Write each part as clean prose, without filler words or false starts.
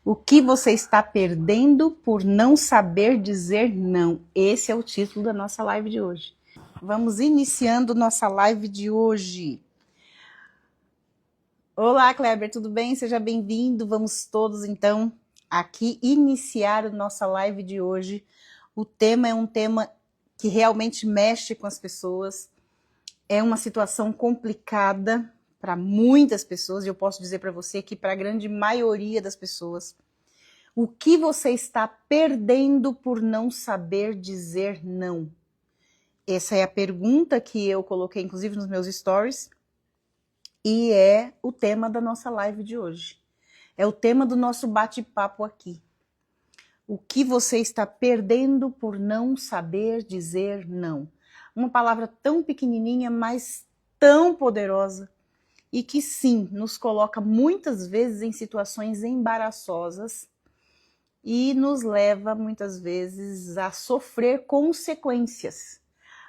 O que você está perdendo por não saber dizer não? Esse é o título da nossa live de hoje. Vamos iniciando nossa live de hoje. Olá, Kleber, tudo bem? Seja bem-vindo. Vamos todos, então, aqui iniciar a nossa live de hoje. O tema é um tema que realmente mexe com as pessoas. É uma situação complicada para muitas pessoas, e eu posso dizer para você que para a grande maioria das pessoas. O que você está perdendo por não saber dizer não? Essa é a pergunta que eu coloquei, inclusive, nos meus stories, e é o tema da nossa live de hoje. É o tema do nosso bate-papo aqui. O que você está perdendo por não saber dizer não? Uma palavra tão pequenininha, mas tão poderosa, e que sim, nos coloca muitas vezes em situações embaraçosas, e nos leva, muitas vezes, a sofrer consequências.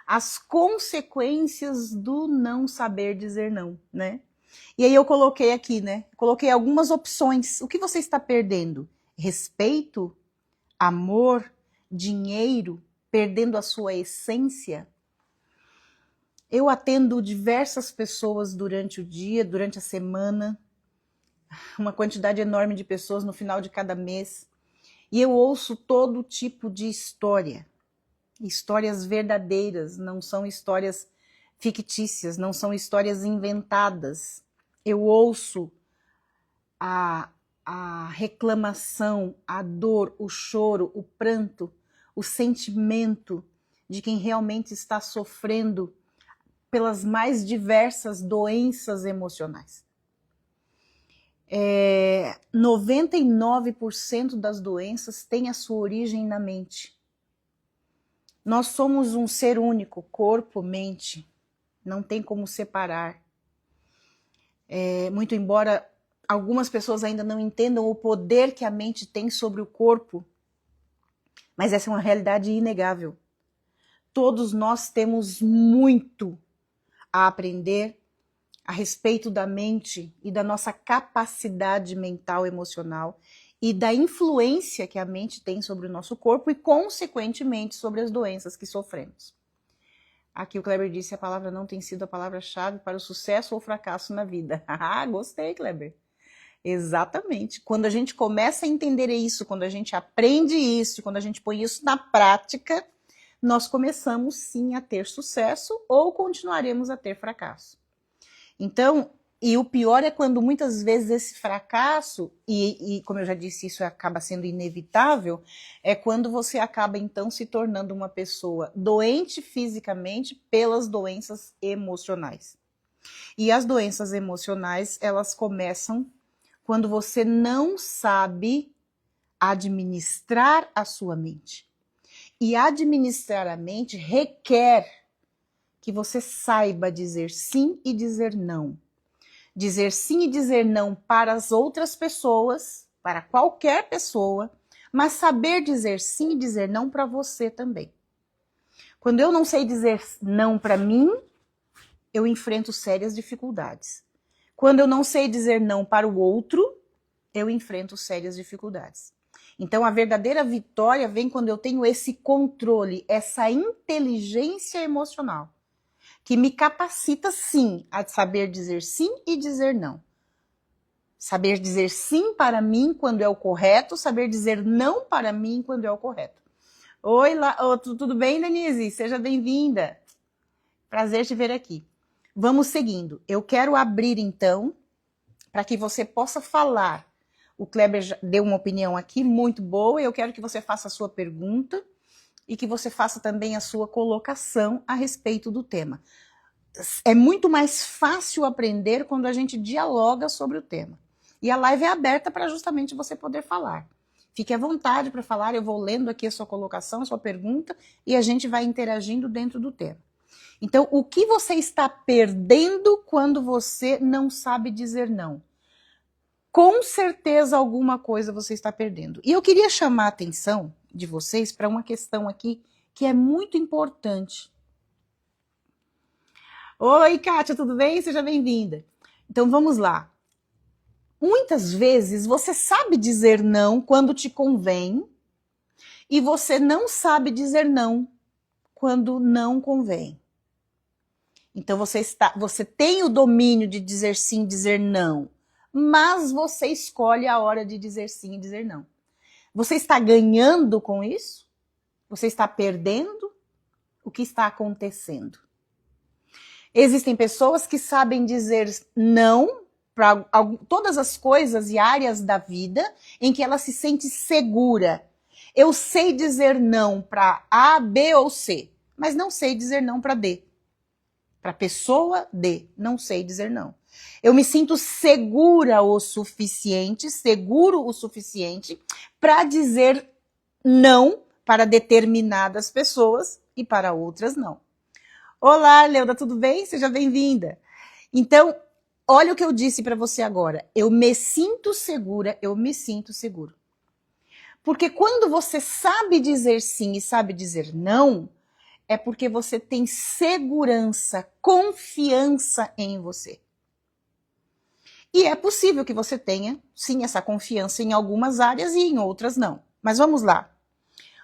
As consequências do não saber dizer não, né? E aí eu coloquei aqui, né? Coloquei algumas opções. O que você está perdendo? Respeito? Amor? Dinheiro? Perdendo a sua essência? Eu atendo diversas pessoas durante o dia, durante a semana, uma quantidade enorme de pessoas no final de cada mês. E eu ouço todo tipo de história, histórias verdadeiras, não são histórias fictícias, não são histórias inventadas. Eu ouço a reclamação, a dor, o choro, o pranto, o sentimento de quem realmente está sofrendo pelas mais diversas doenças emocionais. 99% das doenças têm a sua origem na mente. Nós somos um ser único, corpo, mente. Não tem como separar. Muito embora algumas pessoas ainda não entendam o poder que a mente tem sobre o corpo, mas essa é uma realidade inegável. Todos nós temos muito a aprender a respeito da mente e da nossa capacidade mental, emocional e da influência que a mente tem sobre o nosso corpo e, consequentemente, sobre as doenças que sofremos. Aqui o Kleber disse que a palavra não tem sido a palavra-chave para o sucesso ou fracasso na vida. Ah, gostei, Kleber. Exatamente. Quando a gente começa a entender isso, quando a gente aprende isso, quando a gente põe isso na prática, nós começamos sim a ter sucesso ou continuaremos a ter fracasso. Então, e o pior é quando muitas vezes esse fracasso, e como eu já disse, isso acaba sendo inevitável, é quando você acaba então se tornando uma pessoa doente fisicamente pelas doenças emocionais. E as doenças emocionais, elas começam quando você não sabe administrar a sua mente. E administrar a mente requer que você saiba dizer sim e dizer não. Dizer sim e dizer não para as outras pessoas, para qualquer pessoa, mas saber dizer sim e dizer não para você também. Quando eu não sei dizer não para mim, eu enfrento sérias dificuldades. Quando eu não sei dizer não para o outro, eu enfrento sérias dificuldades. Então, a verdadeira vitória vem quando eu tenho esse controle, essa inteligência emocional, que me capacita, sim, a saber dizer sim e dizer não. Saber dizer sim para mim quando é o correto, saber dizer não para mim quando é o correto. Oi, tudo bem, Denise? Seja bem-vinda. Prazer te ver aqui. Vamos seguindo. Eu quero abrir, então, para que você possa falar. O Kleber já deu uma opinião aqui muito boa, e eu quero que você faça a sua pergunta e que você faça também a sua colocação a respeito do tema. É muito mais fácil aprender quando a gente dialoga sobre o tema. E a live é aberta para justamente você poder falar. Fique à vontade para falar, eu vou lendo aqui a sua colocação, a sua pergunta, e a gente vai interagindo dentro do tema. Então, o que você está perdendo quando você não sabe dizer não? Com certeza alguma coisa você está perdendo. E eu queria chamar a atenção de vocês para uma questão aqui que é muito importante. Oi, Kátia, tudo bem? Seja bem-vinda. Então, vamos lá. Muitas vezes você sabe dizer não quando te convém e você não sabe dizer não quando não convém. Então você tem o domínio de dizer sim, dizer não, mas você escolhe a hora de dizer sim e dizer não. Você está ganhando com isso? Você está perdendo? O que está acontecendo? Existem pessoas que sabem dizer não para todas as coisas e áreas da vida em que ela se sente segura. Eu sei dizer não para A, B ou C, mas não sei dizer não para D. Para pessoa D, não sei dizer não. Eu me sinto segura o suficiente, seguro o suficiente para dizer não para determinadas pessoas e para outras não. Olá, Leuda, tudo bem? Seja bem-vinda. Então, olha o que eu disse para você agora. Eu me sinto segura, eu me sinto seguro. Porque quando você sabe dizer sim e sabe dizer não, é porque você tem segurança, confiança em você. E é possível que você tenha, sim, essa confiança em algumas áreas e em outras não. Mas vamos lá.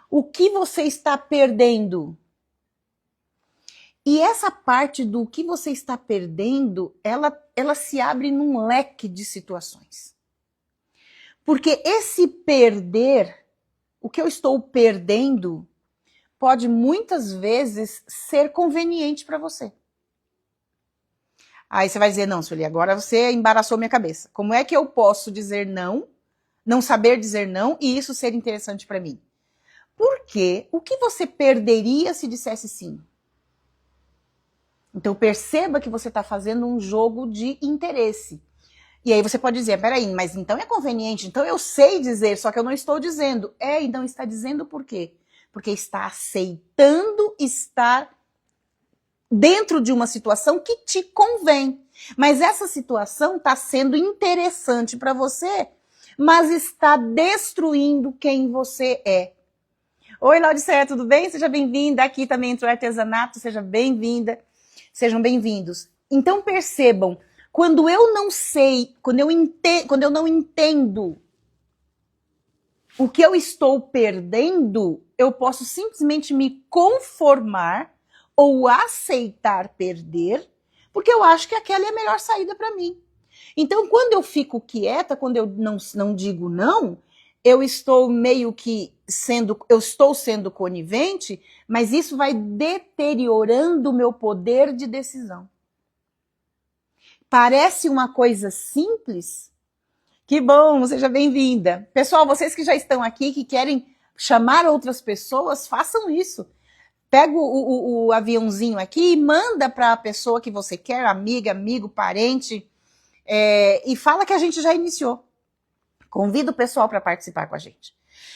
O que você está perdendo? E essa parte do que você está perdendo, ela se abre num leque de situações. Porque esse perder, o que eu estou perdendo, pode muitas vezes ser conveniente para você. Aí você vai dizer, não, Sueli, agora você embaraçou minha cabeça. Como é que eu posso dizer não, não saber dizer não, e isso ser interessante para mim? Porque o que você perderia se dissesse sim? Então perceba que você está fazendo um jogo de interesse. E aí você pode dizer, peraí, mas então é conveniente, então eu sei dizer, só que eu não estou dizendo. E não está dizendo por quê? Porque está aceitando estar dentro de uma situação que te convém. Mas essa situação está sendo interessante para você, mas está destruindo quem você é. Oi, Laudicea, tudo bem? Seja bem-vinda. Aqui também entra o artesanato, seja bem-vinda. Sejam bem-vindos. Então percebam, quando eu não sei, quando eu não entendo o que eu estou perdendo, eu posso simplesmente me conformar ou aceitar perder, porque eu acho que aquela é a melhor saída para mim. Então, quando eu fico quieta, quando eu não digo não, eu estou meio que sendo conivente, mas isso vai deteriorando o meu poder de decisão. Parece uma coisa simples? Que bom, seja bem-vinda. Pessoal, vocês que já estão aqui, que querem chamar outras pessoas, façam isso. Pega o aviãozinho aqui e manda para a pessoa que você quer, amiga, amigo, parente, e fala que a gente já iniciou. Convida o pessoal para participar com a gente.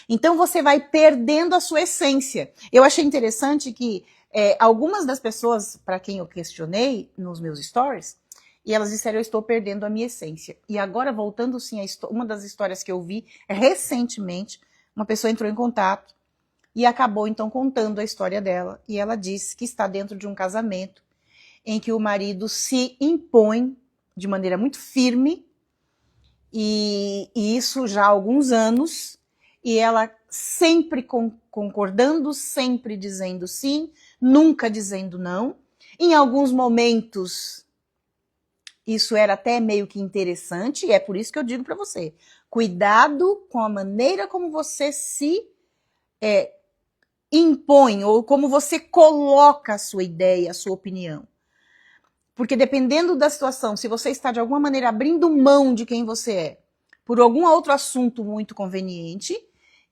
Então você vai perdendo a sua essência. Eu achei interessante que algumas das pessoas para quem eu questionei nos meus stories, e elas disseram, eu estou perdendo a minha essência. E agora, voltando sim a uma das histórias que eu vi recentemente, uma pessoa entrou em contato e acabou então contando a história dela. E ela disse que está dentro de um casamento em que o marido se impõe de maneira muito firme, e isso já há alguns anos, e ela sempre concordando, sempre dizendo sim, nunca dizendo não. Em alguns momentos, isso era até meio que interessante, e é por isso que eu digo para você, cuidado com a maneira como você se impõe, ou como você coloca a sua ideia, a sua opinião. Porque dependendo da situação, se você está de alguma maneira abrindo mão de quem você é, por algum outro assunto muito conveniente,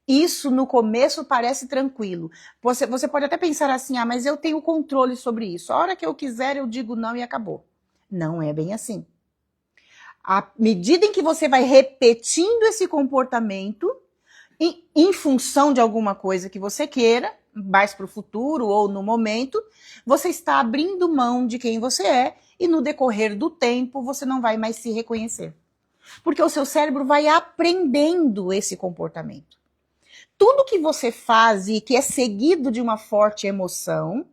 isso no começo parece tranquilo. Você pode até pensar assim, mas eu tenho controle sobre isso. A hora que eu quiser eu digo não e acabou. Não é bem assim. À medida em que você vai repetindo esse comportamento, em função de alguma coisa que você queira, mais para o futuro ou no momento, você está abrindo mão de quem você é e no decorrer do tempo você não vai mais se reconhecer. Porque o seu cérebro vai aprendendo esse comportamento. Tudo que você faz e que é seguido de uma forte emoção,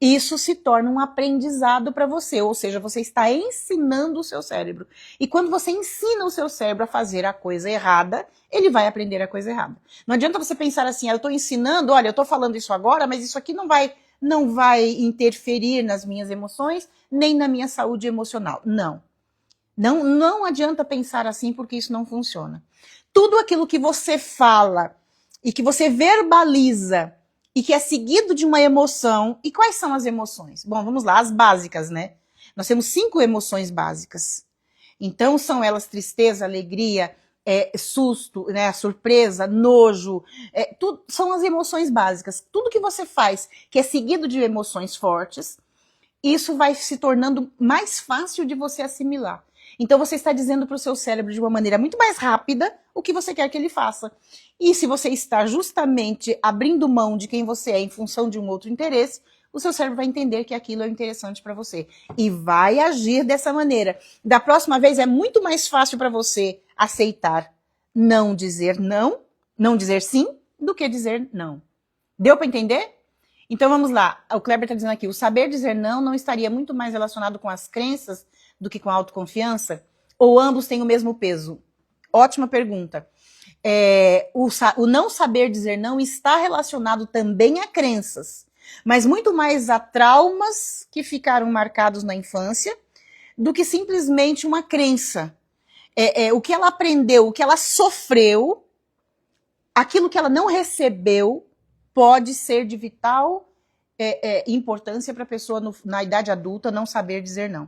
isso se torna um aprendizado para você, ou seja, você está ensinando o seu cérebro. E quando você ensina o seu cérebro a fazer a coisa errada, ele vai aprender a coisa errada. Não adianta você pensar assim, eu estou ensinando, olha, eu estou falando isso agora, mas isso aqui não vai interferir nas minhas emoções, nem na minha saúde emocional. Não. Não adianta pensar assim, porque isso não funciona. Tudo aquilo que você fala e que você verbaliza e que é seguido de uma emoção. E quais são as emoções? Bom, vamos lá, as básicas, né? Nós temos 5 emoções básicas. Então, são elas tristeza, alegria, susto, né, surpresa, nojo, tudo, são as emoções básicas. Tudo que você faz que é seguido de emoções fortes, isso vai se tornando mais fácil de você assimilar. Então você está dizendo para o seu cérebro de uma maneira muito mais rápida o que você quer que ele faça. E se você está justamente abrindo mão de quem você é em função de um outro interesse, o seu cérebro vai entender que aquilo é interessante para você. E vai agir dessa maneira. Da próxima vez é muito mais fácil para você aceitar não dizer não, não dizer sim, do que dizer não. Deu para entender? Então vamos lá, o Kleber está dizendo aqui, o saber dizer não estaria muito mais relacionado com as crenças do que com a autoconfiança? Ou ambos têm o mesmo peso? Ótima pergunta. O não saber dizer não está relacionado também a crenças, mas muito mais a traumas que ficaram marcados na infância do que simplesmente uma crença. O que ela aprendeu, o que ela sofreu, aquilo que ela não recebeu, pode ser de vital importância para a pessoa na idade adulta não saber dizer não.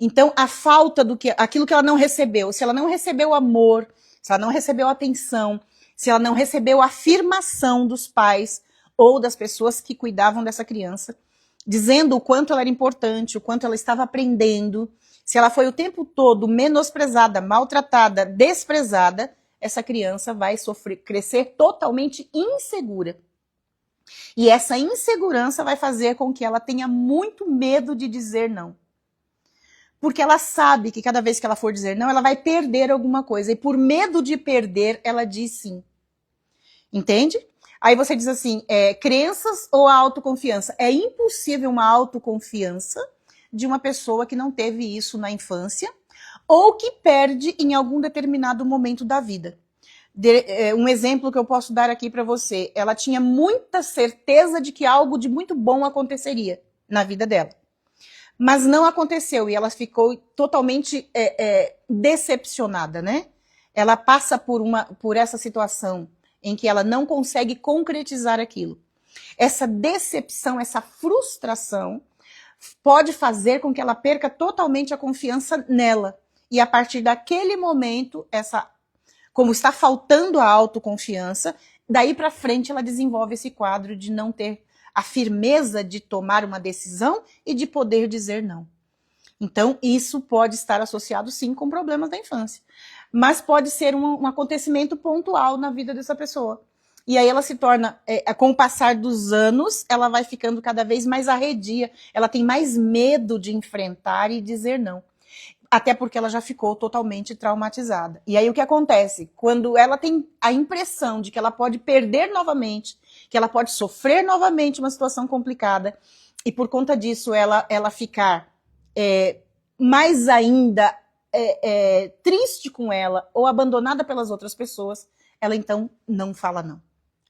Então, a falta aquilo que ela não recebeu, se ela não recebeu amor, se ela não recebeu atenção, se ela não recebeu afirmação dos pais ou das pessoas que cuidavam dessa criança, dizendo o quanto ela era importante, o quanto ela estava aprendendo, se ela foi o tempo todo menosprezada, maltratada, desprezada, essa criança vai crescer totalmente insegura. E essa insegurança vai fazer com que ela tenha muito medo de dizer não. Porque ela sabe que cada vez que ela for dizer não, ela vai perder alguma coisa. E por medo de perder, ela diz sim. Entende? Aí você diz assim, crenças ou a autoconfiança? É impossível uma autoconfiança de uma pessoa que não teve isso na infância ou que perde em algum determinado momento da vida. Um exemplo que eu posso dar aqui para você. Ela tinha muita certeza de que algo de muito bom aconteceria na vida dela. Mas não aconteceu e ela ficou totalmente decepcionada, né? Ela passa por essa situação em que ela não consegue concretizar aquilo. Essa decepção, essa frustração pode fazer com que ela perca totalmente a confiança nela. E a partir daquele momento, como está faltando a autoconfiança, daí para frente ela desenvolve esse quadro de não ter a firmeza de tomar uma decisão e de poder dizer não. Então, isso pode estar associado, sim, com problemas da infância. Mas pode ser um acontecimento pontual na vida dessa pessoa. E aí ela se torna, com o passar dos anos, ela vai ficando cada vez mais arredia. Ela tem mais medo de enfrentar e dizer não. Até porque ela já ficou totalmente traumatizada. E aí o que acontece? Quando ela tem a impressão de que ela pode perder novamente, que ela pode sofrer novamente uma situação complicada, e por conta disso ela ficar mais ainda triste com ela ou abandonada pelas outras pessoas, ela então não fala não.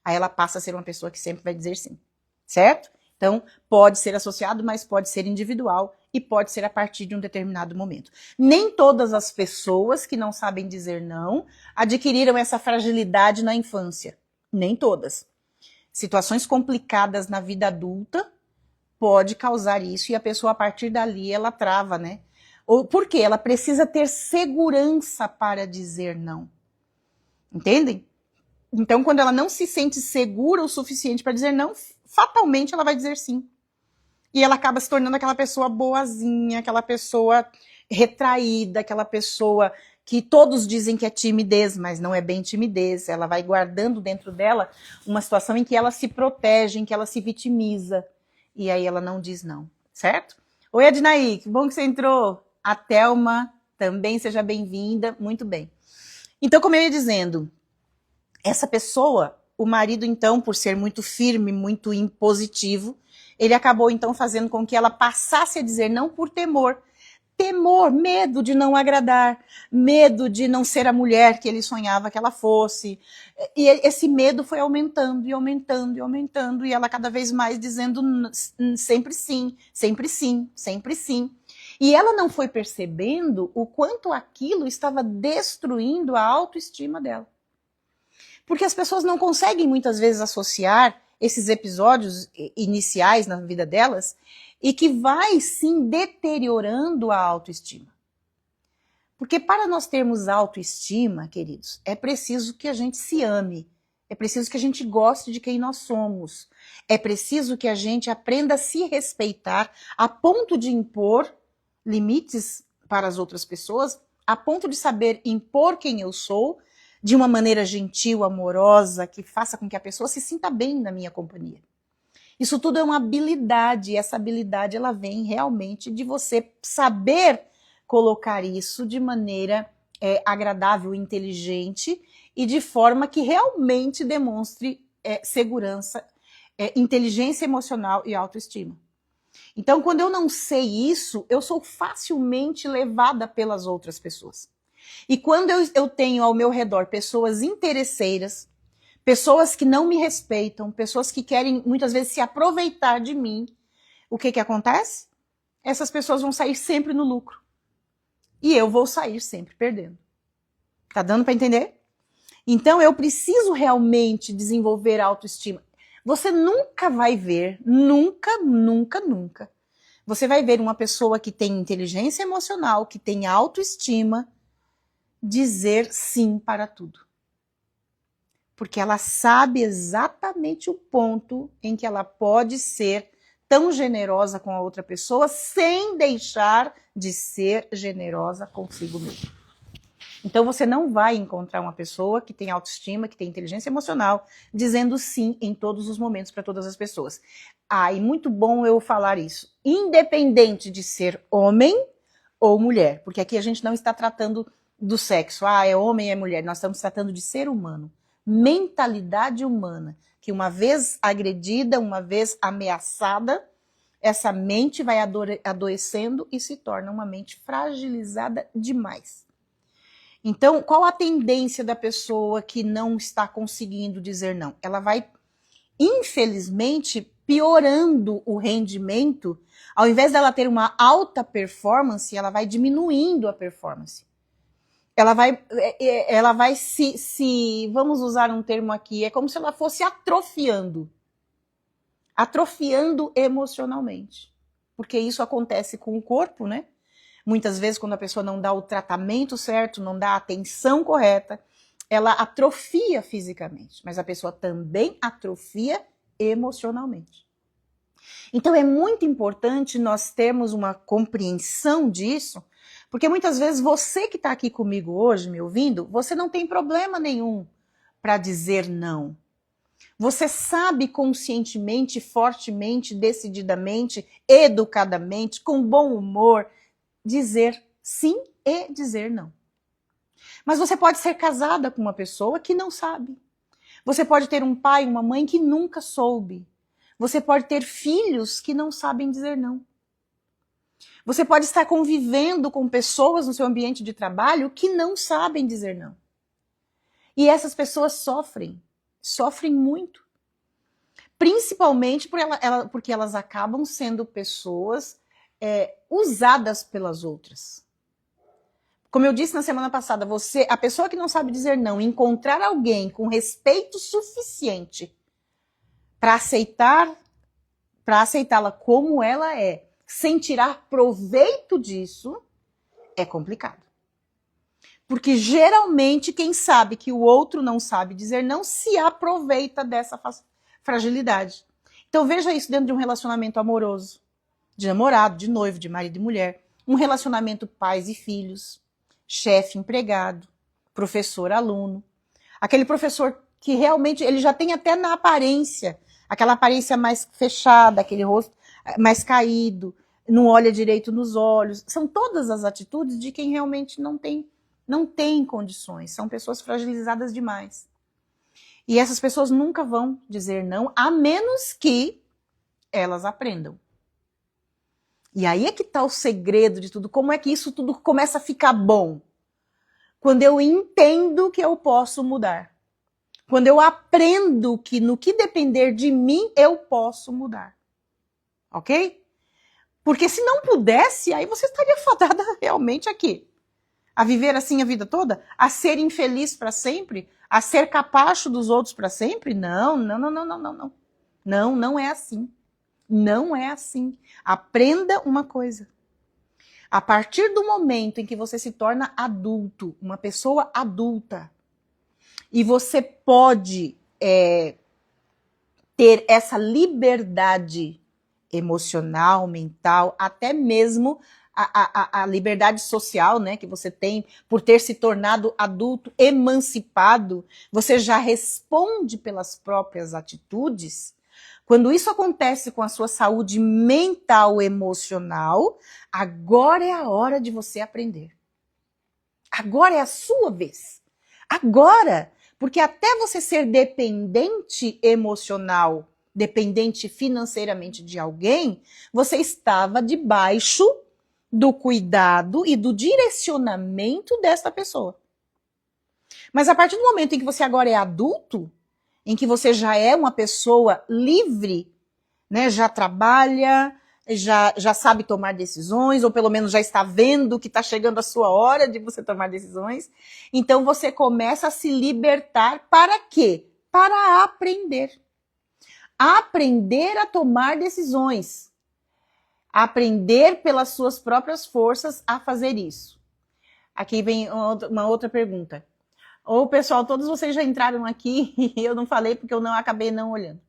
Aí ela passa a ser uma pessoa que sempre vai dizer sim, certo? Então, pode ser associado, mas pode ser individual e pode ser a partir de um determinado momento. Nem todas as pessoas que não sabem dizer não adquiriram essa fragilidade na infância. Nem todas. Situações complicadas na vida adulta pode causar isso e a pessoa, a partir dali, ela trava, né? Por quê? Ela precisa ter segurança para dizer não. Entendem? Então, quando ela não se sente segura o suficiente para dizer não, fatalmente ela vai dizer sim. E ela acaba se tornando aquela pessoa boazinha, aquela pessoa retraída, aquela pessoa que todos dizem que é timidez, mas não é bem timidez. Ela vai guardando dentro dela uma situação em que ela se protege, em que ela se vitimiza. E aí ela não diz não, certo? Oi, Adinaí, que bom que você entrou. A Thelma também, seja bem-vinda. Muito bem. Então, como eu ia dizendo, essa pessoa, o marido, então, por ser muito firme, muito impositivo, ele acabou então fazendo com que ela passasse a dizer não por temor. Temor, medo de não agradar, medo de não ser a mulher que ele sonhava que ela fosse. E esse medo foi aumentando e aumentando e aumentando, e ela cada vez mais dizendo sempre sim, sempre sim, sempre sim. E ela não foi percebendo o quanto aquilo estava destruindo a autoestima dela. Porque as pessoas não conseguem muitas vezes associar esses episódios iniciais na vida delas e que vai sim deteriorando a autoestima. Porque para nós termos autoestima, queridos, é preciso que a gente se ame, é preciso que a gente goste de quem nós somos, é preciso que a gente aprenda a se respeitar a ponto de impor limites para as outras pessoas, a ponto de saber impor quem eu sou, de uma maneira gentil, amorosa, que faça com que a pessoa se sinta bem na minha companhia. Isso tudo é uma habilidade, e essa habilidade ela vem realmente de você saber colocar isso de maneira agradável, inteligente e de forma que realmente demonstre segurança, inteligência emocional e autoestima. Então, quando eu não sei isso, eu sou facilmente levada pelas outras pessoas. E quando eu tenho ao meu redor pessoas interesseiras, pessoas que não me respeitam, pessoas que querem muitas vezes se aproveitar de mim, o que acontece? Essas pessoas vão sair sempre no lucro. E eu vou sair sempre perdendo. Tá dando para entender? Então eu preciso realmente desenvolver a autoestima. Você nunca vai ver, nunca, nunca, nunca. Você vai ver uma pessoa que tem inteligência emocional, que tem autoestima, dizer sim para tudo. Porque ela sabe exatamente o ponto em que ela pode ser tão generosa com a outra pessoa sem deixar de ser generosa consigo mesma. Então você não vai encontrar uma pessoa que tem autoestima, que tem inteligência emocional, dizendo sim em todos os momentos para todas as pessoas. E muito bom eu falar isso. Independente de ser homem ou mulher, porque aqui a gente não está tratando do sexo, é homem, é mulher, nós estamos tratando de ser humano. Mentalidade humana, que uma vez agredida, uma vez ameaçada, essa mente vai adoecendo e se torna uma mente fragilizada demais. Então, qual a tendência da pessoa que não está conseguindo dizer não? Ela vai, infelizmente, piorando o rendimento. Ao invés dela ter uma alta performance, ela vai diminuindo a performance. Ela vai vamos usar um termo aqui, é como se ela fosse atrofiando emocionalmente, porque isso acontece com o corpo, né? Muitas vezes quando a pessoa não dá o tratamento certo, não dá a atenção correta, ela atrofia fisicamente, mas a pessoa também atrofia emocionalmente. Então é muito importante nós termos uma compreensão disso, porque muitas vezes você que está aqui comigo hoje, me ouvindo, você não tem problema nenhum para dizer não. Você sabe conscientemente, fortemente, decididamente, educadamente, com bom humor, dizer sim e dizer não. Mas você pode ser casada com uma pessoa que não sabe. Você pode ter um pai, uma mãe que nunca soube. Você pode ter filhos que não sabem dizer não. Você pode estar convivendo com pessoas no seu ambiente de trabalho que não sabem dizer não. E essas pessoas sofrem muito. Principalmente porque elas acabam sendo pessoas usadas pelas outras. Como eu disse na semana passada, a pessoa que não sabe dizer não, encontrar alguém com respeito suficiente para aceitá-la como ela é, sem tirar proveito disso, é complicado. Porque geralmente quem sabe que o outro não sabe dizer não se aproveita dessa fragilidade. Então veja isso dentro de um relacionamento amoroso, de namorado, de noivo, de marido e mulher, um relacionamento pais e filhos, chefe, empregado, professor, aluno. Aquele professor que realmente ele já tem até na aparência, aquela aparência mais fechada, aquele rosto mais caído, não olha direito nos olhos. São todas as atitudes de quem realmente não tem condições, são pessoas fragilizadas demais. E essas pessoas nunca vão dizer não, a menos que elas aprendam. E aí é que está o segredo de tudo. Como é que isso tudo começa a ficar bom? Quando eu entendo que eu posso mudar. Quando eu aprendo que no que depender de mim, eu posso mudar. Ok? Porque se não pudesse, aí você estaria fadada realmente aqui. A viver assim a vida toda? A ser infeliz para sempre? A ser capacho dos outros para sempre? Não, não, não, não, não, não, não. Não, não é assim. Não é assim. Aprenda uma coisa. A partir do momento em que você se torna adulto, uma pessoa adulta, e você pode ter essa liberdade emocional, mental, até mesmo a liberdade social, né, que você tem por ter se tornado adulto, emancipado, você já responde pelas próprias atitudes. Quando isso acontece com a sua saúde mental, emocional, agora é a hora de você aprender. Agora é a sua vez. Agora, porque até você ser dependente emocional, dependente financeiramente de alguém, você estava debaixo do cuidado e do direcionamento desta pessoa. Mas a partir do momento em que você agora é adulto, em que você já é uma pessoa livre, né, já trabalha, já sabe tomar decisões, ou pelo menos já está vendo que está chegando a sua hora de você tomar decisões, então você começa a se libertar para quê? Para aprender. Aprender a tomar decisões. Aprender pelas suas próprias forças a fazer isso. Aqui vem uma outra pergunta. Ô, pessoal, todos vocês já entraram aqui e eu não falei porque eu não acabei não olhando.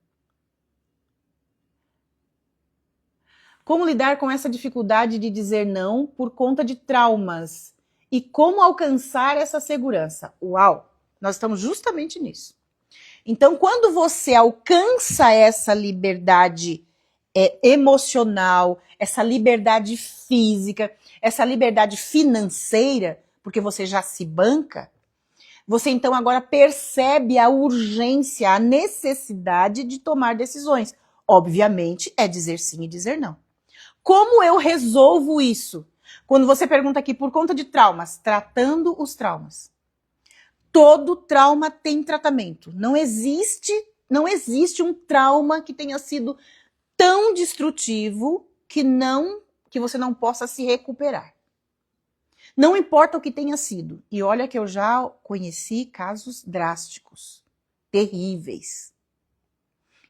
Como lidar com essa dificuldade de dizer não por conta de traumas? E como alcançar essa segurança? Uau! Nós estamos justamente nisso. Então, quando você alcança essa liberdade emocional, essa liberdade física, essa liberdade financeira, porque você já se banca, você então agora percebe a urgência, a necessidade de tomar decisões. Obviamente, é dizer sim e dizer não. Como eu resolvo isso? Quando você pergunta aqui por conta de traumas, tratando os traumas. Todo trauma tem tratamento. Não existe um trauma que tenha sido tão destrutivo que você não possa se recuperar. Não importa o que tenha sido. E olha que eu já conheci casos drásticos, terríveis.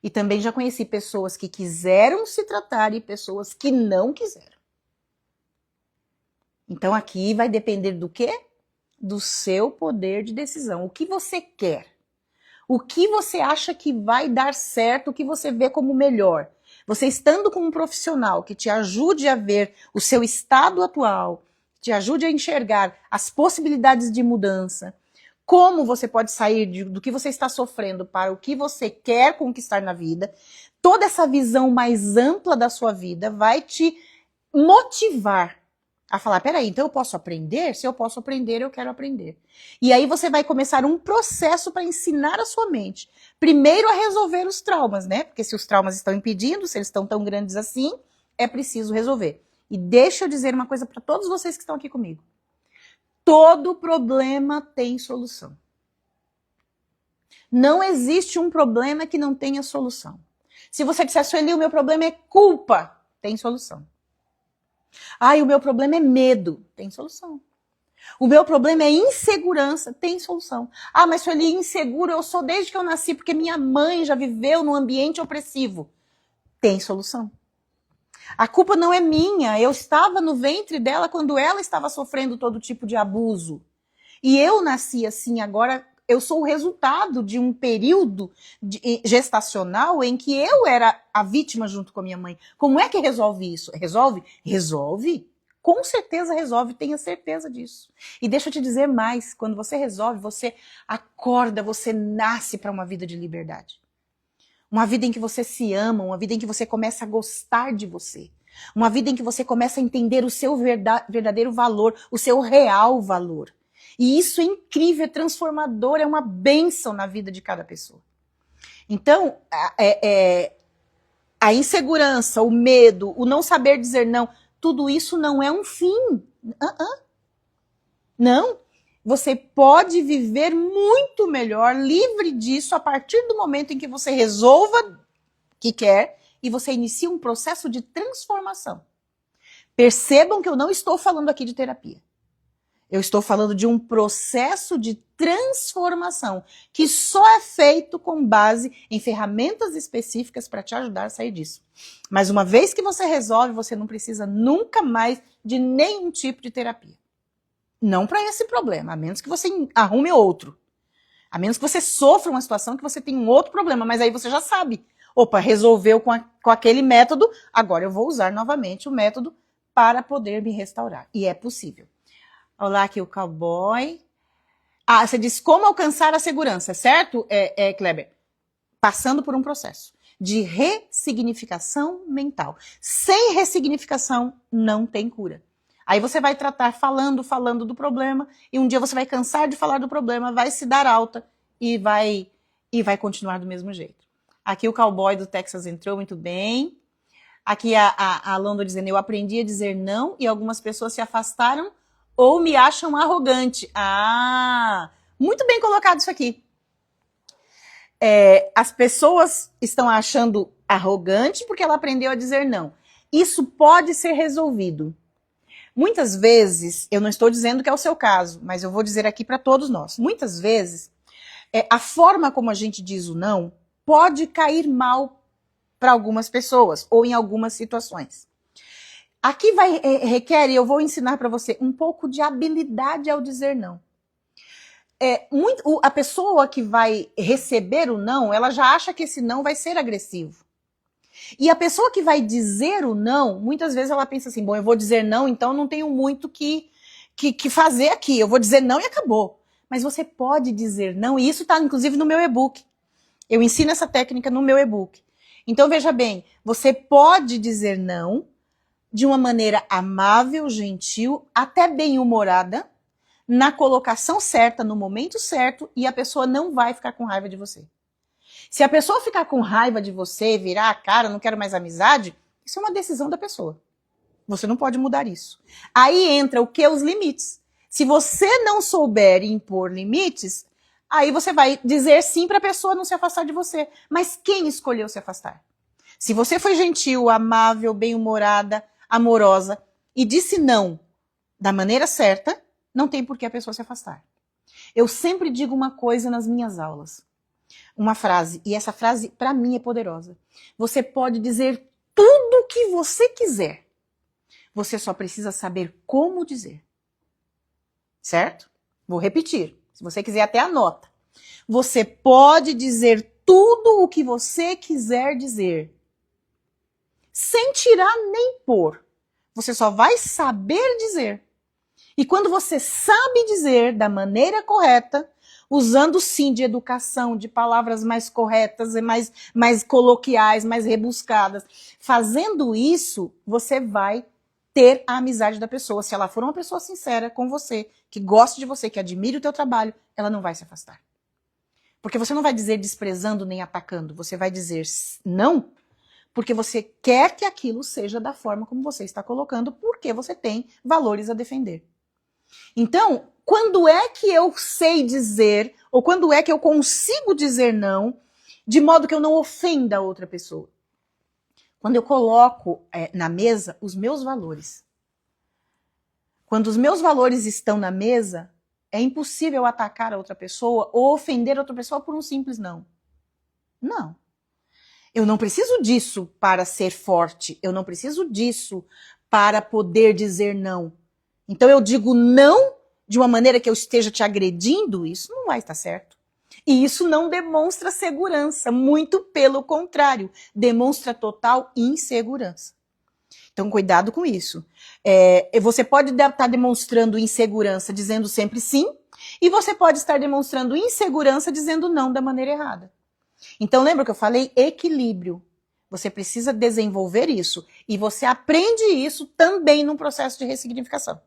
E também já conheci pessoas que quiseram se tratar e pessoas que não quiseram. Então aqui vai depender do quê? Do seu poder de decisão. O que você quer? O que você acha que vai dar certo, o que você vê como melhor? Você estando com um profissional que te ajude a ver o seu estado atual, te ajude a enxergar as possibilidades de mudança, como você pode sair do que você está sofrendo para o que você quer conquistar na vida, toda essa visão mais ampla da sua vida vai te motivar a falar, peraí, então eu posso aprender? Se eu posso aprender, eu quero aprender. E aí você vai começar um processo para ensinar a sua mente. Primeiro a resolver os traumas, né? Porque se os traumas estão impedindo, se eles estão tão grandes assim, é preciso resolver. E deixa eu dizer uma coisa para todos vocês que estão aqui comigo. Todo problema tem solução. Não existe um problema que não tenha solução. Se você disser, Sueli, o meu problema é culpa, tem solução. O meu problema é medo, tem solução. O meu problema é insegurança, tem solução. Mas Sueli, inseguro eu sou desde que eu nasci, porque minha mãe já viveu num ambiente opressivo. Tem solução. A culpa não é minha, eu estava no ventre dela quando ela estava sofrendo todo tipo de abuso. E eu nasci assim, agora eu sou o resultado de um período gestacional em que eu era a vítima junto com a minha mãe. Como é que resolve isso? Resolve? Resolve. Com certeza resolve, tenha certeza disso. E deixa eu te dizer mais, quando você resolve, você acorda, você nasce para uma vida de liberdade. Uma vida em que você se ama, uma vida em que você começa a gostar de você. Uma vida em que você começa a entender o seu verdadeiro valor, o seu real valor. E isso é incrível, é transformador, é uma bênção na vida de cada pessoa. Então, a insegurança, o medo, o não saber dizer não, tudo isso não é um fim. Não. Você pode viver muito melhor, livre disso, a partir do momento em que você resolva que quer e você inicia um processo de transformação. Percebam que eu não estou falando aqui de terapia. Eu estou falando de um processo de transformação que só é feito com base em ferramentas específicas para te ajudar a sair disso. Mas uma vez que você resolve, você não precisa nunca mais de nenhum tipo de terapia. Não para esse problema, a menos que você arrume outro. A menos que você sofra uma situação que você tem um outro problema, mas aí você já sabe. Opa, resolveu com aquele método, agora eu vou usar novamente o método para poder me restaurar. E é possível. Olá, aqui o cowboy. Ah, você diz como alcançar a segurança, certo, Kleber? Passando por um processo de ressignificação mental. Sem ressignificação, não tem cura. Aí você vai tratar falando do problema, e um dia você vai cansar de falar do problema, vai se dar alta e vai continuar do mesmo jeito. Aqui o cowboy do Texas entrou muito bem. Aqui a London dizendo, eu aprendi a dizer não e algumas pessoas se afastaram ou me acham arrogante. Ah, muito bem colocado isso aqui. As pessoas estão achando arrogante porque ela aprendeu a dizer não. Isso pode ser resolvido. Muitas vezes, eu não estou dizendo que é o seu caso, mas eu vou dizer aqui para todos nós. Muitas vezes, a forma como a gente diz o não pode cair mal para algumas pessoas ou em algumas situações. Aqui requer, e eu vou ensinar para você, um pouco de habilidade ao dizer não. A pessoa que vai receber o não, ela já acha que esse não vai ser agressivo. E a pessoa que vai dizer o não, muitas vezes ela pensa assim, bom, eu vou dizer não, então não tenho muito que fazer aqui, eu vou dizer não e acabou. Mas você pode dizer não, e isso está inclusive no meu e-book. Eu ensino essa técnica no meu e-book. Então veja bem, você pode dizer não de uma maneira amável, gentil, até bem-humorada, na colocação certa, no momento certo, e a pessoa não vai ficar com raiva de você. Se a pessoa ficar com raiva de você, virar a cara, não quero mais amizade, isso é uma decisão da pessoa. Você não pode mudar isso. Aí entra o que? Os limites. Se você não souber impor limites, aí você vai dizer sim para a pessoa não se afastar de você. Mas quem escolheu se afastar? Se você foi gentil, amável, bem-humorada, amorosa e disse não da maneira certa, não tem por que a pessoa se afastar. Eu sempre digo uma coisa nas minhas aulas. Uma frase, e essa frase para mim é poderosa. Você pode dizer tudo o que você quiser. Você só precisa saber como dizer. Certo? Vou repetir. Se você quiser até anota. Você pode dizer tudo o que você quiser dizer. Sem tirar nem pôr. Você só vai saber dizer. E quando você sabe dizer da maneira correta, usando sim de educação, de palavras mais corretas, mais coloquiais, mais rebuscadas, fazendo isso, você vai ter a amizade da pessoa. Se ela for uma pessoa sincera com você, que gosta de você, que admire o teu trabalho, ela não vai se afastar. Porque você não vai dizer desprezando nem atacando, você vai dizer não, porque você quer que aquilo seja da forma como você está colocando, porque você tem valores a defender. Então, quando é que eu sei dizer, ou quando é que eu consigo dizer não, de modo que eu não ofenda a outra pessoa? Quando eu coloco na mesa os meus valores. Quando os meus valores estão na mesa, é impossível atacar a outra pessoa ou ofender a outra pessoa por um simples não. Não. Eu não preciso disso para ser forte. Eu não preciso disso para poder dizer não. Então eu digo não de uma maneira que eu esteja te agredindo, isso não vai estar certo. E isso não demonstra segurança, muito pelo contrário, demonstra total insegurança. Então cuidado com isso. Você pode estar demonstrando insegurança dizendo sempre sim, e você pode estar demonstrando insegurança dizendo não da maneira errada. Então lembra que eu falei equilíbrio. Você precisa desenvolver isso, e você aprende isso também num processo de ressignificação.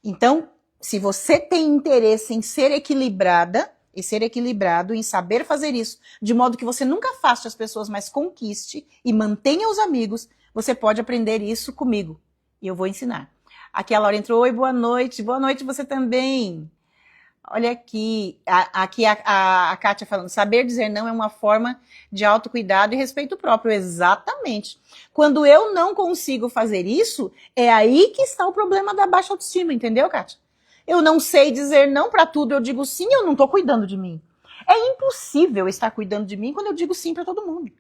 Então, se você tem interesse em ser equilibrada, e ser equilibrado em saber fazer isso, de modo que você nunca afaste as pessoas, mas conquiste e mantenha os amigos, você pode aprender isso comigo. E eu vou ensinar. Aqui a Laura entrou, oi, boa noite você também. Olha aqui, a Kátia falando, saber dizer não é uma forma de autocuidado e respeito próprio. Exatamente. Quando eu não consigo fazer isso, é aí que está o problema da baixa autoestima, entendeu, Kátia? Eu não sei dizer não para tudo, eu digo sim, eu não estou cuidando de mim. É impossível estar cuidando de mim quando eu digo sim para todo mundo.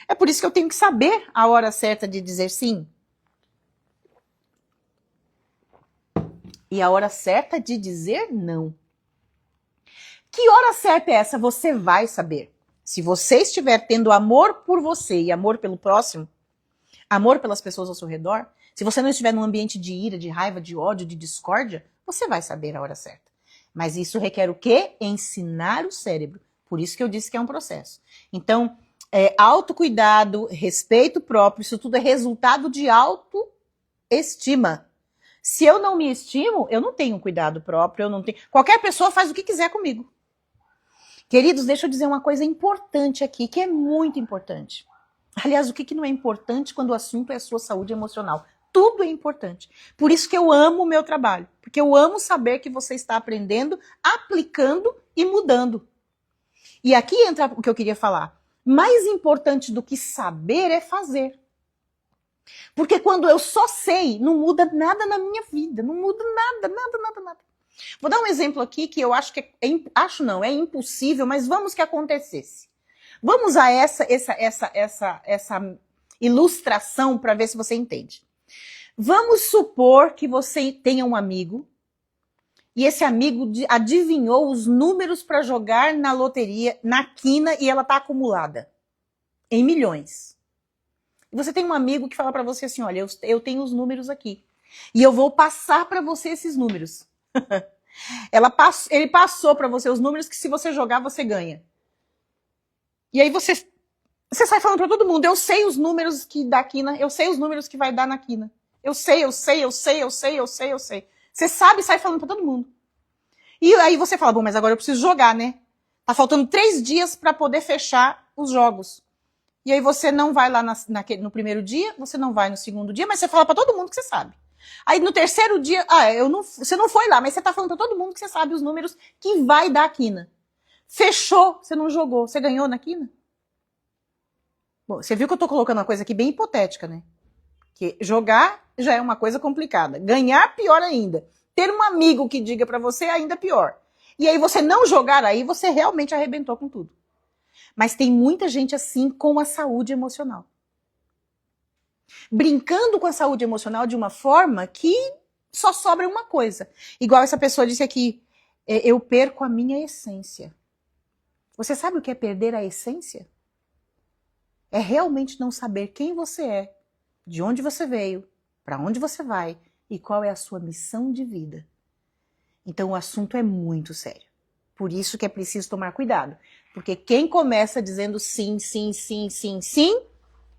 É por isso que eu tenho que saber a hora certa de dizer sim. E a hora certa de dizer não. Que hora certa é essa? Você vai saber. Se você estiver tendo amor por você e amor pelo próximo, amor pelas pessoas ao seu redor, se você não estiver num ambiente de ira, de raiva, de ódio, de discórdia, você vai saber a hora certa. Mas isso requer o quê? Ensinar o cérebro. Por isso que eu disse que é um processo. Então, autocuidado, respeito próprio, isso tudo é resultado de autoestima. Se eu não me estimo, eu não tenho cuidado próprio, eu não tenho. Qualquer pessoa faz o que quiser comigo. Queridos, deixa eu dizer uma coisa importante aqui, que é muito importante. Aliás, o que não é importante quando o assunto é a sua saúde emocional? Tudo é importante. Por isso que eu amo o meu trabalho. Porque eu amo saber que você está aprendendo, aplicando e mudando. E aqui entra o que eu queria falar. Mais importante do que saber é fazer. Porque quando eu só sei, não muda nada na minha vida. Não muda nada. Vou dar um exemplo aqui que eu acho que é impossível, mas vamos que acontecesse. Vamos a essa ilustração para ver se você entende. Vamos supor que você tenha um amigo e esse amigo adivinhou os números para jogar na loteria, na quina, e ela está acumulada em milhões. E você tem um amigo que fala para você assim, olha, eu tenho os números aqui e eu vou passar para você esses números. Ele passou para você os números que se você jogar, você ganha. E aí você sai falando para todo mundo, eu sei os números que dá quina, eu sei os números que vai dar na quina. Eu sei. Você sabe e sai falando para todo mundo. E aí você fala, bom, mas agora eu preciso jogar, né? Tá faltando 3 dias para poder fechar os jogos. E aí você não vai lá no primeiro dia, você não vai no segundo dia, mas você fala para todo mundo que você sabe. Aí no terceiro dia, você não foi lá, mas você tá falando pra todo mundo que você sabe os números que vai dar a quina. Fechou, você não jogou, você ganhou na quina? Bom, você viu que eu tô colocando uma coisa aqui bem hipotética, né? Que jogar já é uma coisa complicada. Ganhar, pior ainda. Ter um amigo que diga pra você, ainda pior. E aí você não jogar aí, você realmente arrebentou com tudo. Mas tem muita gente assim com a saúde emocional. Brincando com a saúde emocional de uma forma que só sobra uma coisa. Igual essa pessoa disse aqui, eu perco a minha essência. Você sabe o que é perder a essência? É realmente não saber quem você é, de onde você veio, para onde você vai e qual é a sua missão de vida. Então o assunto é muito sério. Por isso que é preciso tomar cuidado. Porque quem começa dizendo sim,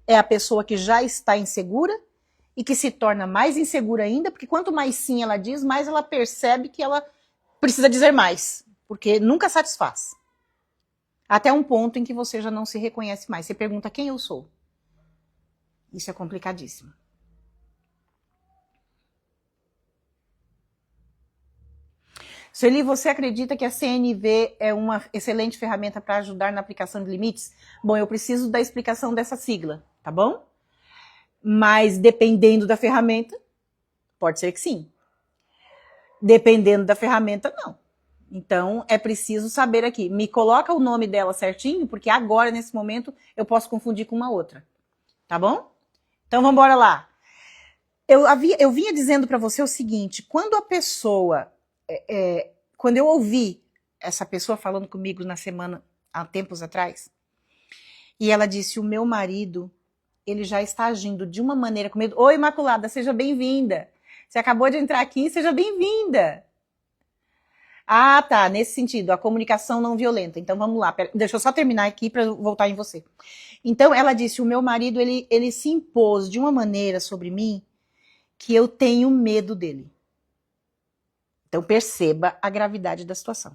é a pessoa que já está insegura e que se torna mais insegura ainda, porque quanto mais sim ela diz, mais ela percebe que ela precisa dizer mais, porque nunca satisfaz. Até um ponto em que você já não se reconhece mais. Você pergunta quem eu sou. Isso é complicadíssimo. Sueli, você acredita que a CNV é uma excelente ferramenta para ajudar na aplicação de limites? Bom, eu preciso da explicação dessa sigla, tá bom? Mas dependendo da ferramenta, pode ser que sim. Dependendo da ferramenta, não. Então, é preciso saber aqui. Me coloca o nome dela certinho, porque agora, nesse momento, eu posso confundir com uma outra. Tá bom? Então, vamos embora lá. Eu vinha dizendo para você o seguinte, quando a pessoa... quando eu ouvi essa pessoa falando comigo na semana, há tempos atrás, e ela disse, o meu marido, ele já está agindo de uma maneira comigo. Oi, Imaculada, seja bem-vinda. Você acabou de entrar aqui, seja bem-vinda. Ah, tá, nesse sentido, a comunicação não violenta. Então vamos lá, deixa eu só terminar aqui para voltar em você. Então ela disse, o meu marido, ele se impôs de uma maneira sobre mim que eu tenho medo dele. Então perceba a gravidade da situação.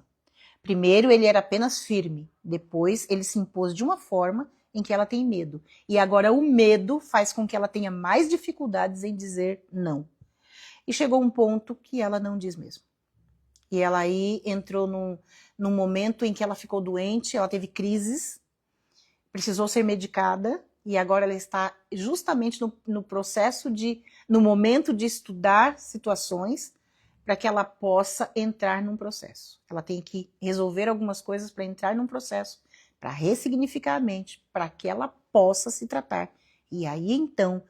Primeiro ele era apenas firme, depois ele se impôs de uma forma em que ela tem medo. E agora o medo faz com que ela tenha mais dificuldades em dizer não. E chegou um ponto que ela não diz mesmo. E ela aí entrou num momento em que ela ficou doente, ela teve crises, precisou ser medicada, e agora ela está justamente no processo no momento de estudar situações para que ela possa entrar num processo. Ela tem que resolver algumas coisas para entrar num processo, para ressignificar a mente, para que ela possa se tratar. E aí, então,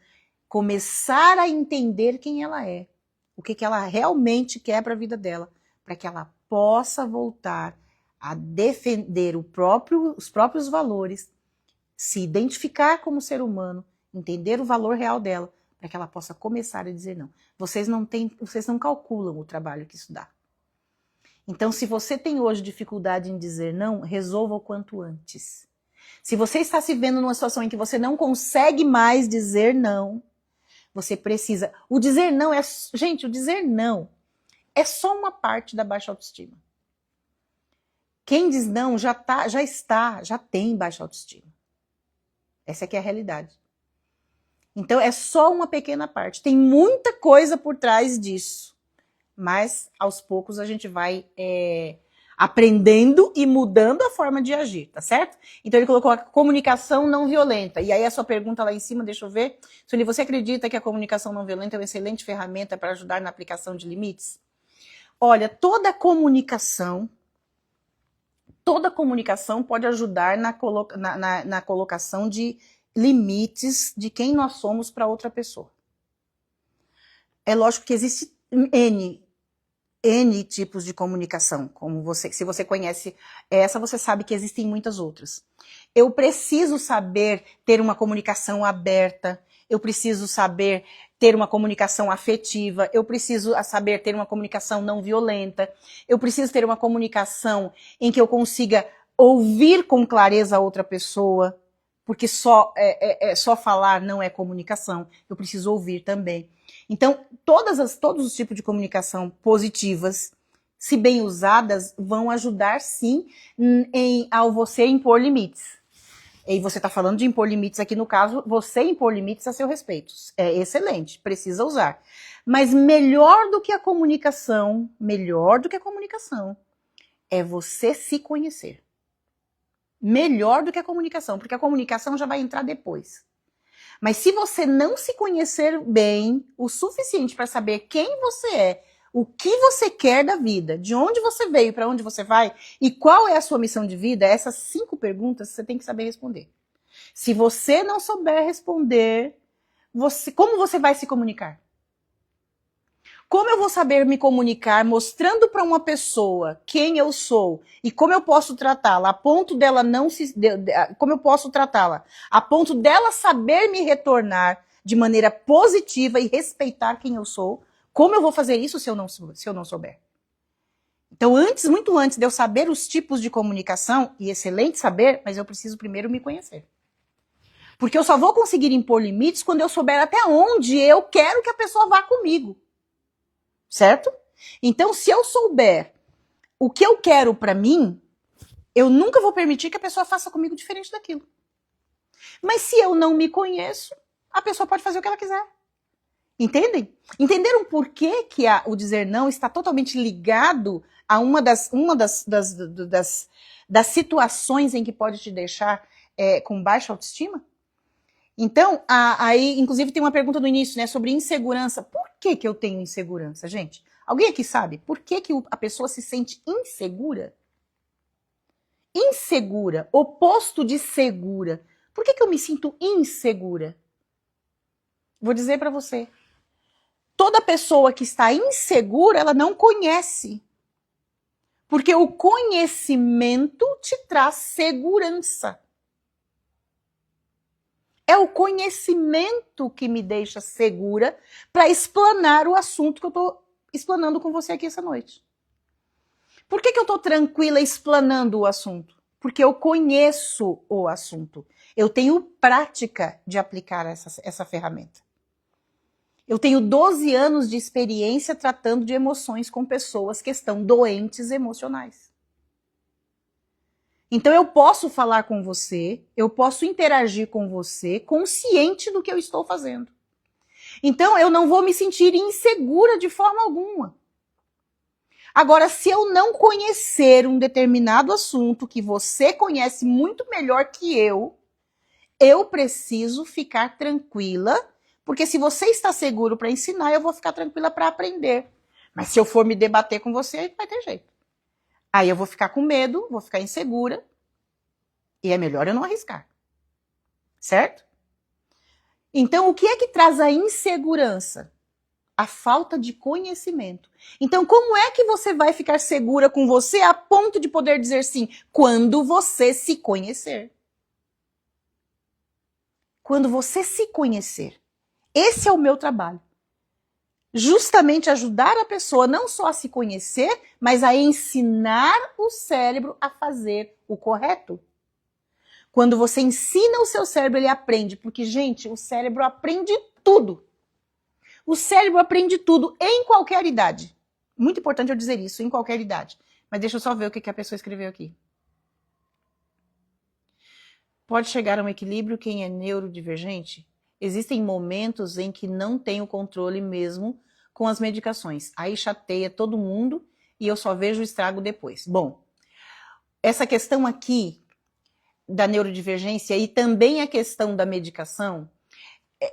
começar a entender quem ela é, o que ela realmente quer para a vida dela, para que ela possa voltar a defender os próprios valores, se identificar como ser humano, entender o valor real dela, para que ela possa começar a dizer não. Vocês não calculam o trabalho que isso dá. Então, se você tem hoje dificuldade em dizer não, resolva o quanto antes. Se você está se vendo numa situação em que você não consegue mais dizer não, você precisa. O dizer não é. Gente, o dizer não é só uma parte da baixa autoestima. Quem diz não já tem baixa autoestima. Essa aqui é a realidade. Então, é só uma pequena parte. Tem muita coisa por trás disso. Mas, aos poucos, a gente vai aprendendo e mudando a forma de agir, tá certo? Então, ele colocou a comunicação não violenta. E aí, a sua pergunta lá em cima, deixa eu ver. Sueli, você acredita que a comunicação não violenta é uma excelente ferramenta para ajudar na aplicação de limites? Olha, toda comunicação pode ajudar na colocação de limites de quem nós somos para outra pessoa. É lógico que existe N tipos de comunicação, como se você conhece essa, você sabe que existem muitas outras. Eu preciso saber ter uma comunicação aberta, eu preciso saber ter uma comunicação afetiva, eu preciso saber ter uma comunicação não violenta, eu preciso ter uma comunicação em que eu consiga ouvir com clareza a outra pessoa, porque só falar não é comunicação, eu preciso ouvir também. Então, todos os tipos de comunicação positivas, se bem usadas, vão ajudar sim ao você impor limites. E você está falando de impor limites aqui, no caso, você impor limites a seu respeito. É excelente, precisa usar. Mas melhor do que a comunicação, é você se conhecer. Melhor do que a comunicação, porque a comunicação já vai entrar depois. Mas se você não se conhecer bem o suficiente para saber quem você é, o que você quer da vida, de onde você veio, para onde você vai e qual é a sua missão de vida, essas 5 perguntas você tem que saber responder. Se você não souber responder, como você vai se comunicar? Como eu vou saber me comunicar mostrando para uma pessoa quem eu sou e como eu posso tratá-la, a ponto dela como eu posso tratá-la, a ponto dela saber me retornar de maneira positiva e respeitar quem eu sou? Como eu vou fazer isso se eu não souber? Então, muito antes de eu saber os tipos de comunicação, e excelente saber, mas eu preciso primeiro me conhecer. Porque eu só vou conseguir impor limites quando eu souber até onde eu quero que a pessoa vá comigo. Certo? Então, se eu souber o que eu quero para mim, eu nunca vou permitir que a pessoa faça comigo diferente daquilo. Mas se eu não me conheço, a pessoa pode fazer o que ela quiser. Entendem? Entenderam por que o dizer não está totalmente ligado a uma das situações em que pode te deixar com baixa autoestima? Então, aí, inclusive, tem uma pergunta no início, né, sobre insegurança. Por que eu tenho insegurança, gente? Alguém aqui sabe por que a pessoa se sente insegura? Insegura, oposto de segura. Por que eu me sinto insegura? Vou dizer para você. Toda pessoa que está insegura, ela não conhece. Porque o conhecimento te traz segurança. É o conhecimento que me deixa segura para explanar o assunto que eu estou explanando com você aqui essa noite. Por que eu estou tranquila explanando o assunto? Porque eu conheço o assunto. Eu tenho prática de aplicar essa ferramenta. Eu tenho 12 anos de experiência tratando de emoções com pessoas que estão doentes emocionais. Então eu posso falar com você, eu posso interagir com você, consciente do que eu estou fazendo. Então eu não vou me sentir insegura de forma alguma. Agora, se eu não conhecer um determinado assunto que você conhece muito melhor que eu preciso ficar tranquila, porque se você está seguro para ensinar, eu vou ficar tranquila para aprender. Mas se eu for me debater com você, aí não vai ter jeito. Aí eu vou ficar com medo, vou ficar insegura, e é melhor eu não arriscar. Certo? Então, o que é que traz a insegurança? A falta de conhecimento. Então, como é que você vai ficar segura com você a ponto de poder dizer sim? Quando você se conhecer. Quando você se conhecer. Esse é o meu trabalho. Justamente ajudar a pessoa não só a se conhecer, mas a ensinar o cérebro a fazer o correto. Quando você ensina o seu cérebro, ele aprende. Porque, gente, o cérebro aprende tudo. O cérebro aprende tudo em qualquer idade. Muito importante eu dizer isso, em qualquer idade. Mas deixa eu só ver o que a pessoa escreveu aqui. Pode chegar a um equilíbrio quem é neurodivergente? Existem momentos em que não tem o controle mesmo com as medicações. Aí chateia todo mundo e eu só vejo o estrago depois. Bom, essa questão aqui da neurodivergência e também a questão da medicação,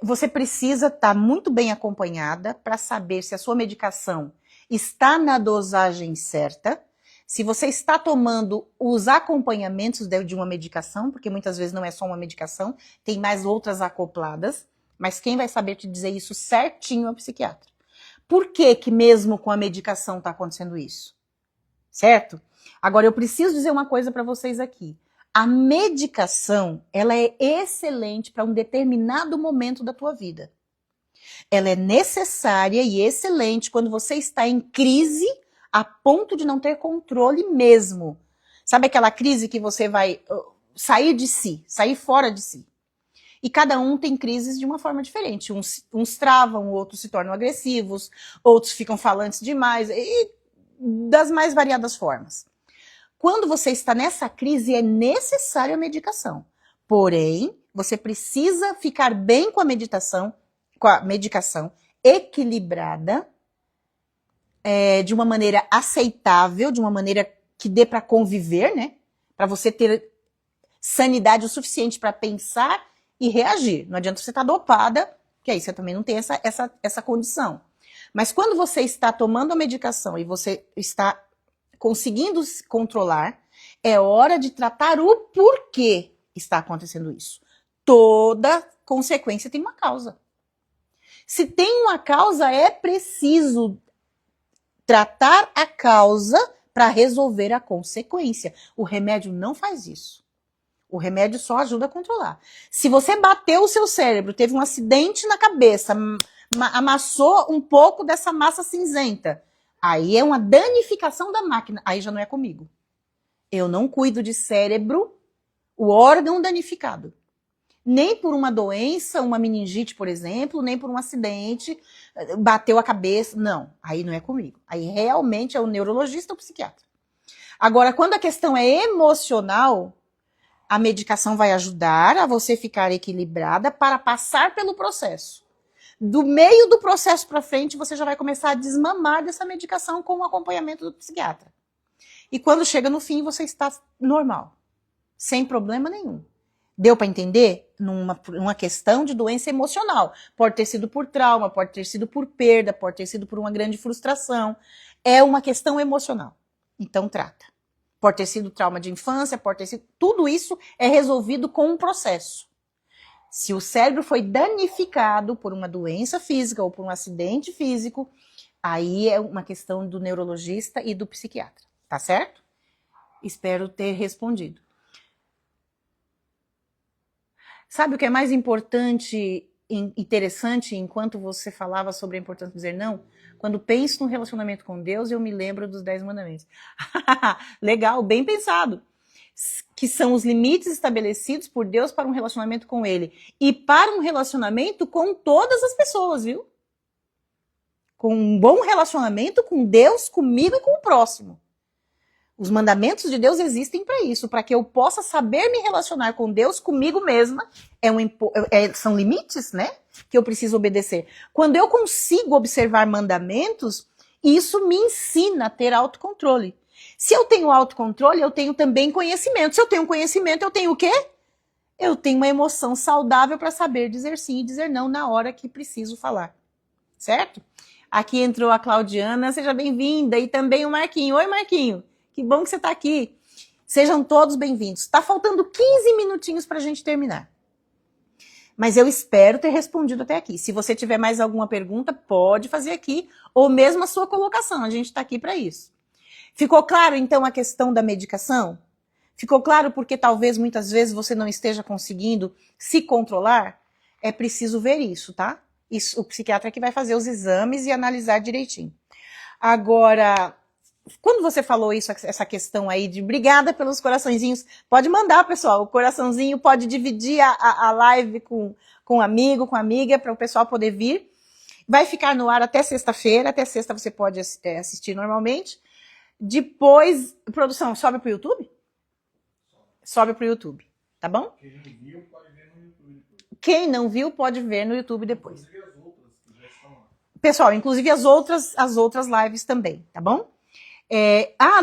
você precisa estar muito bem acompanhada para saber se a sua medicação está na dosagem certa, se você está tomando os acompanhamentos de uma medicação, porque muitas vezes não é só uma medicação, tem mais outras acopladas, mas quem vai saber te dizer isso certinho é o psiquiatra. Por que que mesmo com a medicação está acontecendo isso? Certo? Agora eu preciso dizer uma coisa para vocês aqui. A medicação, ela é excelente para um determinado momento da tua vida. Ela é necessária e excelente quando você está em crise a ponto de não ter controle mesmo. Sabe aquela crise que você vai sair de si, sair fora de si? E cada um tem crises de uma forma diferente. Uns travam, outros se tornam agressivos, outros ficam falantes demais, e das mais variadas formas. Quando você está nessa crise, é necessária a medicação. Porém, você precisa ficar bem com a medicação equilibrada, de uma maneira aceitável, de uma maneira que dê para conviver, né? Para você ter sanidade o suficiente para pensar e reagir. Não adianta você estar dopada, que aí você também não tem essa condição. Mas quando você está tomando a medicação e você está conseguindo se controlar, é hora de tratar o porquê está acontecendo isso. Toda consequência tem uma causa. Se tem uma causa, é preciso tratar a causa para resolver a consequência. O remédio não faz isso. O remédio só ajuda a controlar. Se você bateu o seu cérebro, teve um acidente na cabeça, amassou um pouco dessa massa cinzenta, aí é uma danificação da máquina. Aí já não é comigo. Eu não cuido de cérebro, o órgão danificado. Nem por uma doença, uma meningite, por exemplo, nem por um acidente, bateu a cabeça. Não, aí não é comigo. Aí realmente é o neurologista ou o psiquiatra. Agora, quando a questão é emocional, a medicação vai ajudar a você ficar equilibrada para passar pelo processo. Do meio do processo para frente, você já vai começar a desmamar dessa medicação com o acompanhamento do psiquiatra. E quando chega no fim, você está normal, sem problema nenhum. Deu para entender? Numa questão de doença emocional. Pode ter sido por trauma, pode ter sido por perda, pode ter sido por uma grande frustração. É uma questão emocional. Então trata. Pode ter sido trauma de infância, pode ter sido... Tudo isso é resolvido com um processo. Se o cérebro foi danificado por uma doença física ou por um acidente físico, aí é uma questão do neurologista e do psiquiatra. Tá certo? Espero ter respondido. Sabe o que é mais importante, interessante, enquanto você falava sobre a importância de dizer não? Quando penso no relacionamento com Deus, eu me lembro dos 10 mandamentos. Legal, bem pensado. Que são os limites estabelecidos por Deus para um relacionamento com Ele. E para um relacionamento com todas as pessoas, viu? Com um bom relacionamento com Deus, comigo e com o próximo. Os mandamentos de Deus existem para isso, para que eu possa saber me relacionar com Deus, comigo mesma. São limites, né? Que eu preciso obedecer. Quando eu consigo observar mandamentos, isso me ensina a ter autocontrole. Se eu tenho autocontrole, eu tenho também conhecimento. Se eu tenho conhecimento, eu tenho o quê? Eu tenho uma emoção saudável para saber dizer sim e dizer não na hora que preciso falar. Certo? Aqui entrou a Claudiana, seja bem-vinda. E também o Marquinho. Oi, Marquinho. Que bom que você está aqui. Sejam todos bem-vindos. Está faltando 15 minutinhos para a gente terminar. Mas eu espero ter respondido até aqui. Se você tiver mais alguma pergunta, pode fazer aqui, ou mesmo a sua colocação. A gente está aqui para isso. Ficou claro, então, a questão da medicação? Ficou claro porque talvez, muitas vezes, você não esteja conseguindo se controlar? É preciso ver isso, tá? Isso, o psiquiatra que vai fazer os exames e analisar direitinho. Agora, quando você falou isso, essa questão aí de obrigada pelos coraçõezinhos, pode mandar, pessoal, o coraçãozinho, pode dividir a live com um amigo, com amiga, para o pessoal poder vir. Vai ficar no ar até sexta-feira, até sexta você pode assistir normalmente. Depois, produção, sobe pro YouTube? Sobe pro YouTube, tá bom? Quem não viu pode ver no YouTube depois. Pessoal, inclusive as outras lives também, tá bom?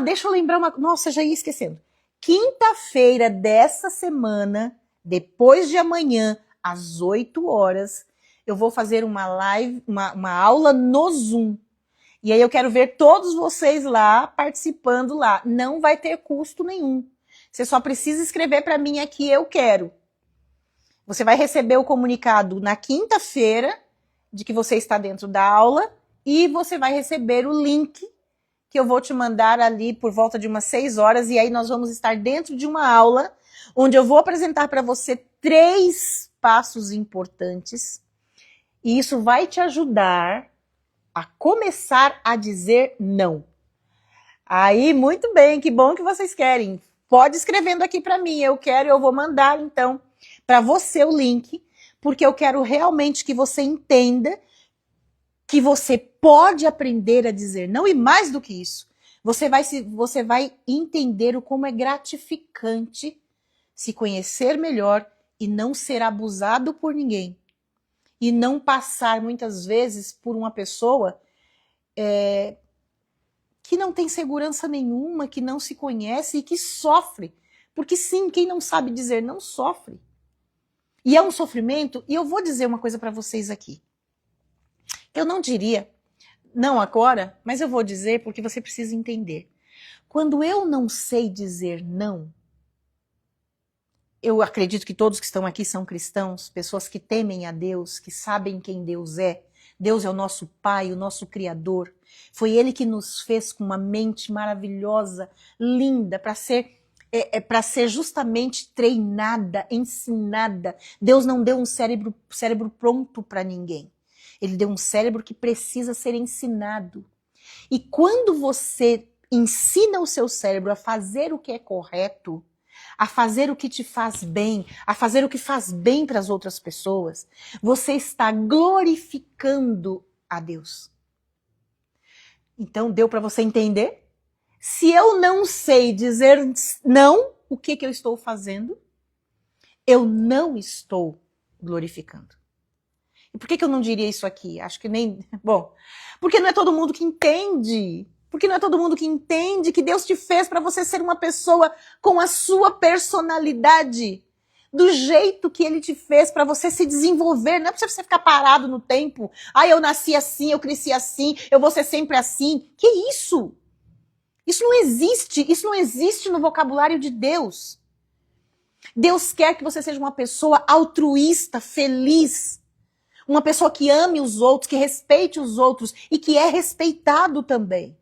Deixa eu lembrar uma... Nossa, já ia esquecendo. Quinta-feira dessa semana, depois de amanhã, às 8 horas, eu vou fazer uma live, uma aula no Zoom. E aí eu quero ver todos vocês lá, participando lá. Não vai ter custo nenhum. Você só precisa escrever para mim aqui, eu quero. Você vai receber o comunicado na quinta-feira de que você está dentro da aula e você vai receber o link que eu vou te mandar ali por volta de umas 6 horas, e aí nós vamos estar dentro de uma aula onde eu vou apresentar para você 3 passos importantes, e isso vai te ajudar a começar a dizer não. Aí, muito bem, que bom que vocês querem. Pode escrevendo aqui para mim, eu quero, eu vou mandar então para você o link, porque eu quero realmente que você entenda que você pode aprender a dizer não, e mais do que isso, você vai entender o como é gratificante se conhecer melhor e não ser abusado por ninguém. E não passar, muitas vezes, por uma pessoa que não tem segurança nenhuma, que não se conhece e que sofre. Porque sim, quem não sabe dizer não sofre. E é um sofrimento, e eu vou dizer uma coisa para vocês aqui. Eu não diria, não agora, mas eu vou dizer porque você precisa entender. Quando eu não sei dizer não, eu acredito que todos que estão aqui são cristãos, pessoas que temem a Deus, que sabem quem Deus é. Deus é o nosso Pai, o nosso Criador. Foi Ele que nos fez com uma mente maravilhosa, linda, para ser justamente treinada, ensinada. Deus não deu um cérebro pronto para ninguém. Ele deu um cérebro que precisa ser ensinado. E quando você ensina o seu cérebro a fazer o que é correto, a fazer o que te faz bem, a fazer o que faz bem para as outras pessoas, você está glorificando a Deus. Então, deu para você entender? Se eu não sei dizer não, o que eu estou fazendo? Eu não estou glorificando. E por que eu não diria isso aqui? Acho que nem... Bom, porque não é todo mundo que entende. Porque não é todo mundo que entende que Deus te fez para você ser uma pessoa com a sua personalidade. Do jeito que Ele te fez para você se desenvolver. Não é para você ficar parado no tempo. Eu nasci assim, eu cresci assim, eu vou ser sempre assim. Que isso? Isso não existe. Isso não existe no vocabulário de Deus. Deus quer que você seja uma pessoa altruísta, feliz. Uma pessoa que ame os outros, que respeite os outros e que é respeitado também.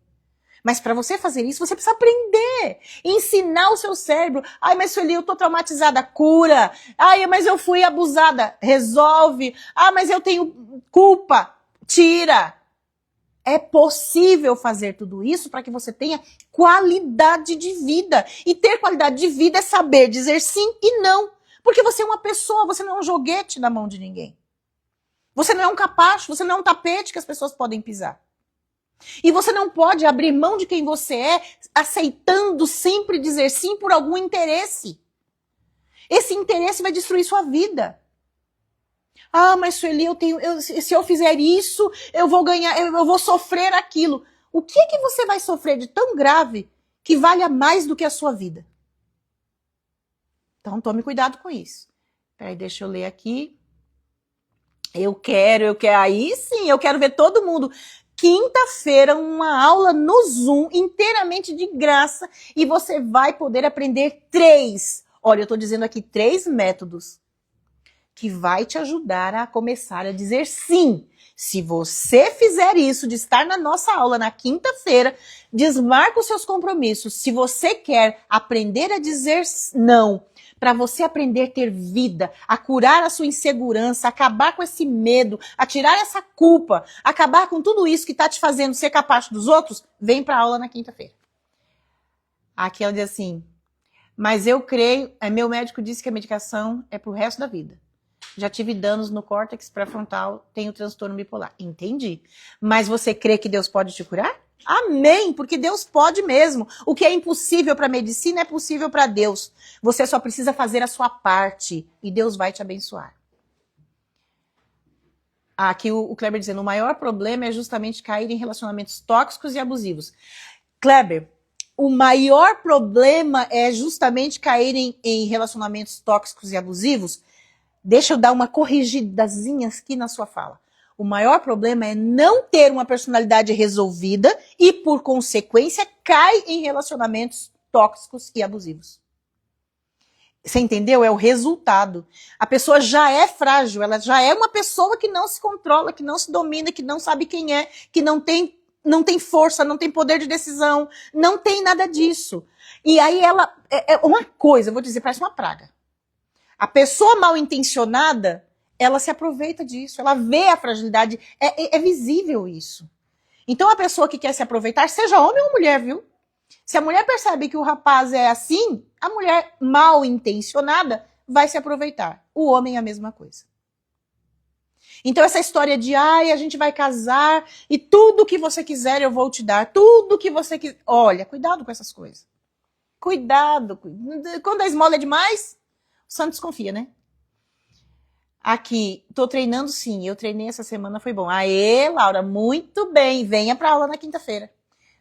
Mas para você fazer isso, você precisa aprender, ensinar o seu cérebro. Mas Sueli, eu tô traumatizada, cura. Mas eu fui abusada, resolve. Mas eu tenho culpa, tira. É possível fazer tudo isso para que você tenha qualidade de vida. E ter qualidade de vida é saber dizer sim e não. Porque você é uma pessoa, você não é um joguete na mão de ninguém. Você não é um capacho, você não é um tapete que as pessoas podem pisar. E você não pode abrir mão de quem você é, aceitando sempre dizer sim por algum interesse. Esse interesse vai destruir sua vida. Ah, mas Sueli, se eu fizer isso, eu vou ganhar, eu vou sofrer aquilo. O que que você vai sofrer de tão grave que valha mais do que a sua vida? Então tome cuidado com isso. Peraí, deixa eu ler aqui. Aí sim, eu quero ver todo mundo. Quinta-feira, uma aula no Zoom, inteiramente de graça, e você vai poder aprender 3. Olha, eu estou dizendo aqui 3 métodos que vai te ajudar a começar a dizer sim. Se você fizer isso, de estar na nossa aula na quinta-feira, desmarca os seus compromissos. Se você quer aprender a dizer não, para você aprender a ter vida, a curar a sua insegurança, acabar com esse medo, a tirar essa culpa, acabar com tudo isso que está te fazendo ser capaz dos outros, vem para a aula na quinta-feira. Aqui ela diz assim, mas eu creio, meu médico disse que a medicação é pro resto da vida. Já tive danos no córtex pré-frontal, tenho transtorno bipolar. Entendi. Mas você crê que Deus pode te curar? Amém, porque Deus pode mesmo. O que é impossível para a medicina é possível para Deus. Você só precisa fazer a sua parte e Deus vai te abençoar. Aqui o Kleber dizendo, o maior problema é justamente cair em relacionamentos tóxicos e abusivos. Kleber, o maior problema é justamente cair em relacionamentos tóxicos e abusivos? Deixa eu dar uma corrigidazinha aqui na sua fala. O maior problema é não ter uma personalidade resolvida e, por consequência, cai em relacionamentos tóxicos e abusivos. Você entendeu? É o resultado. A pessoa já é frágil, ela já é uma pessoa que não se controla, que não se domina, que não sabe quem é, que não tem força, não tem poder de decisão, não tem nada disso. E aí ela, é uma coisa, eu vou dizer, parece uma praga. A pessoa mal intencionada, ela se aproveita disso, ela vê a fragilidade, é visível isso. Então a pessoa que quer se aproveitar, seja homem ou mulher, viu? Se a mulher percebe que o rapaz é assim, a mulher mal intencionada vai se aproveitar. O homem é a mesma coisa. Então essa história de, a gente vai casar e tudo que você quiser eu vou te dar, tudo que você quiser. Olha, cuidado com essas coisas. Cuidado. Quando a esmola é demais, o santo desconfia, né? Aqui, tô treinando sim, eu treinei essa semana, foi bom. Aê, Laura, muito bem, venha pra aula na quinta-feira.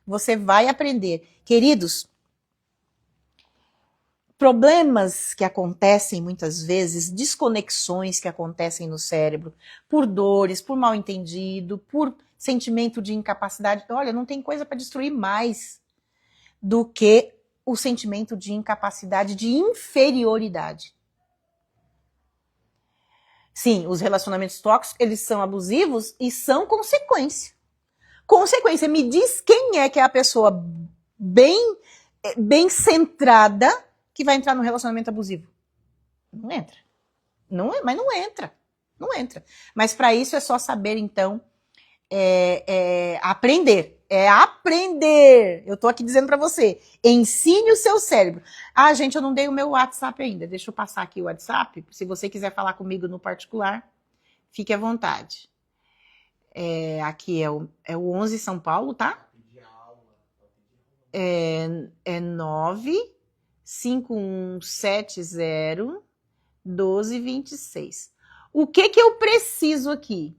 Você vai aprender. Queridos, problemas que acontecem muitas vezes, desconexões que acontecem no cérebro, por dores, por mal-entendido, por sentimento de incapacidade. Olha, não tem coisa para destruir mais do que o sentimento de incapacidade, de inferioridade. Sim, os relacionamentos tóxicos, eles são abusivos e são consequência. Consequência, me diz quem é que é a pessoa bem centrada que vai entrar no relacionamento abusivo. Não entra. Mas não entra. Não entra. Mas para isso é só saber, então, aprender. É aprender. Eu tô aqui dizendo para você. Ensine o seu cérebro. Ah, gente, eu não dei o meu WhatsApp ainda. Deixa eu passar aqui o WhatsApp. Se você quiser falar comigo no particular, fique à vontade. Aqui é o 11 São Paulo, tá? É 95170 1226. O que eu preciso aqui?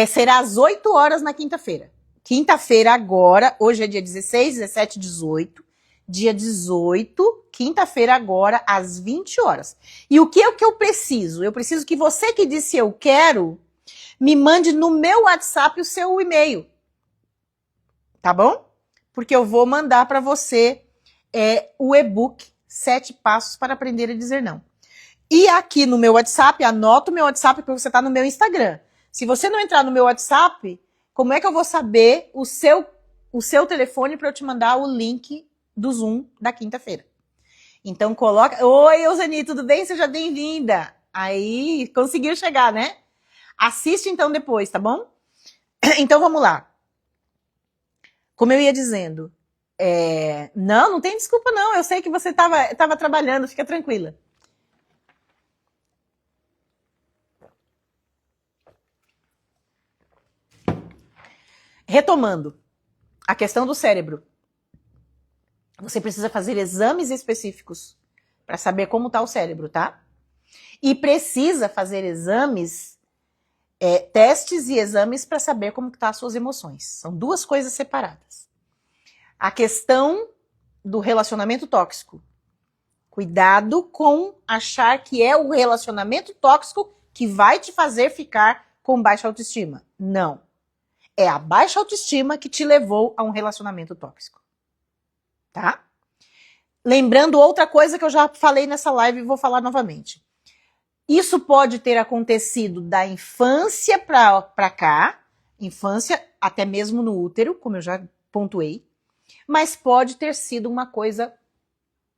Será às 8 horas na quinta-feira. Quinta-feira agora, hoje é dia 16, 17, 18. Dia 18, quinta-feira agora, às 20 horas. E o que eu preciso? Eu preciso que você que disse eu quero, me mande no meu WhatsApp o seu e-mail. Tá bom? Porque eu vou mandar para você o e-book 7 Passos para Aprender a Dizer Não. E aqui no meu WhatsApp, anota o meu WhatsApp porque você está no meu Instagram. Se você não entrar no meu WhatsApp, como é que eu vou saber o seu telefone para eu te mandar o link do Zoom da quinta-feira? Então coloca... Oi, Euseni, tudo bem? Seja bem-vinda. Aí, conseguiu chegar, né? Assiste então depois, tá bom? Então vamos lá. Como eu ia dizendo, não tem desculpa não, eu sei que você estava trabalhando, fica tranquila. Retomando a questão do cérebro. Você precisa fazer exames específicos para saber como está o cérebro, tá? E precisa fazer exames, testes e exames para saber como estão as suas emoções. São duas coisas separadas. A questão do relacionamento tóxico. Cuidado com achar que é o relacionamento tóxico que vai te fazer ficar com baixa autoestima. Não. É a baixa autoestima que te levou a um relacionamento tóxico. Tá? Lembrando outra coisa que eu já falei nessa live e vou falar novamente. Isso pode ter acontecido da infância para cá, infância até mesmo no útero, como eu já pontuei, mas pode ter sido uma coisa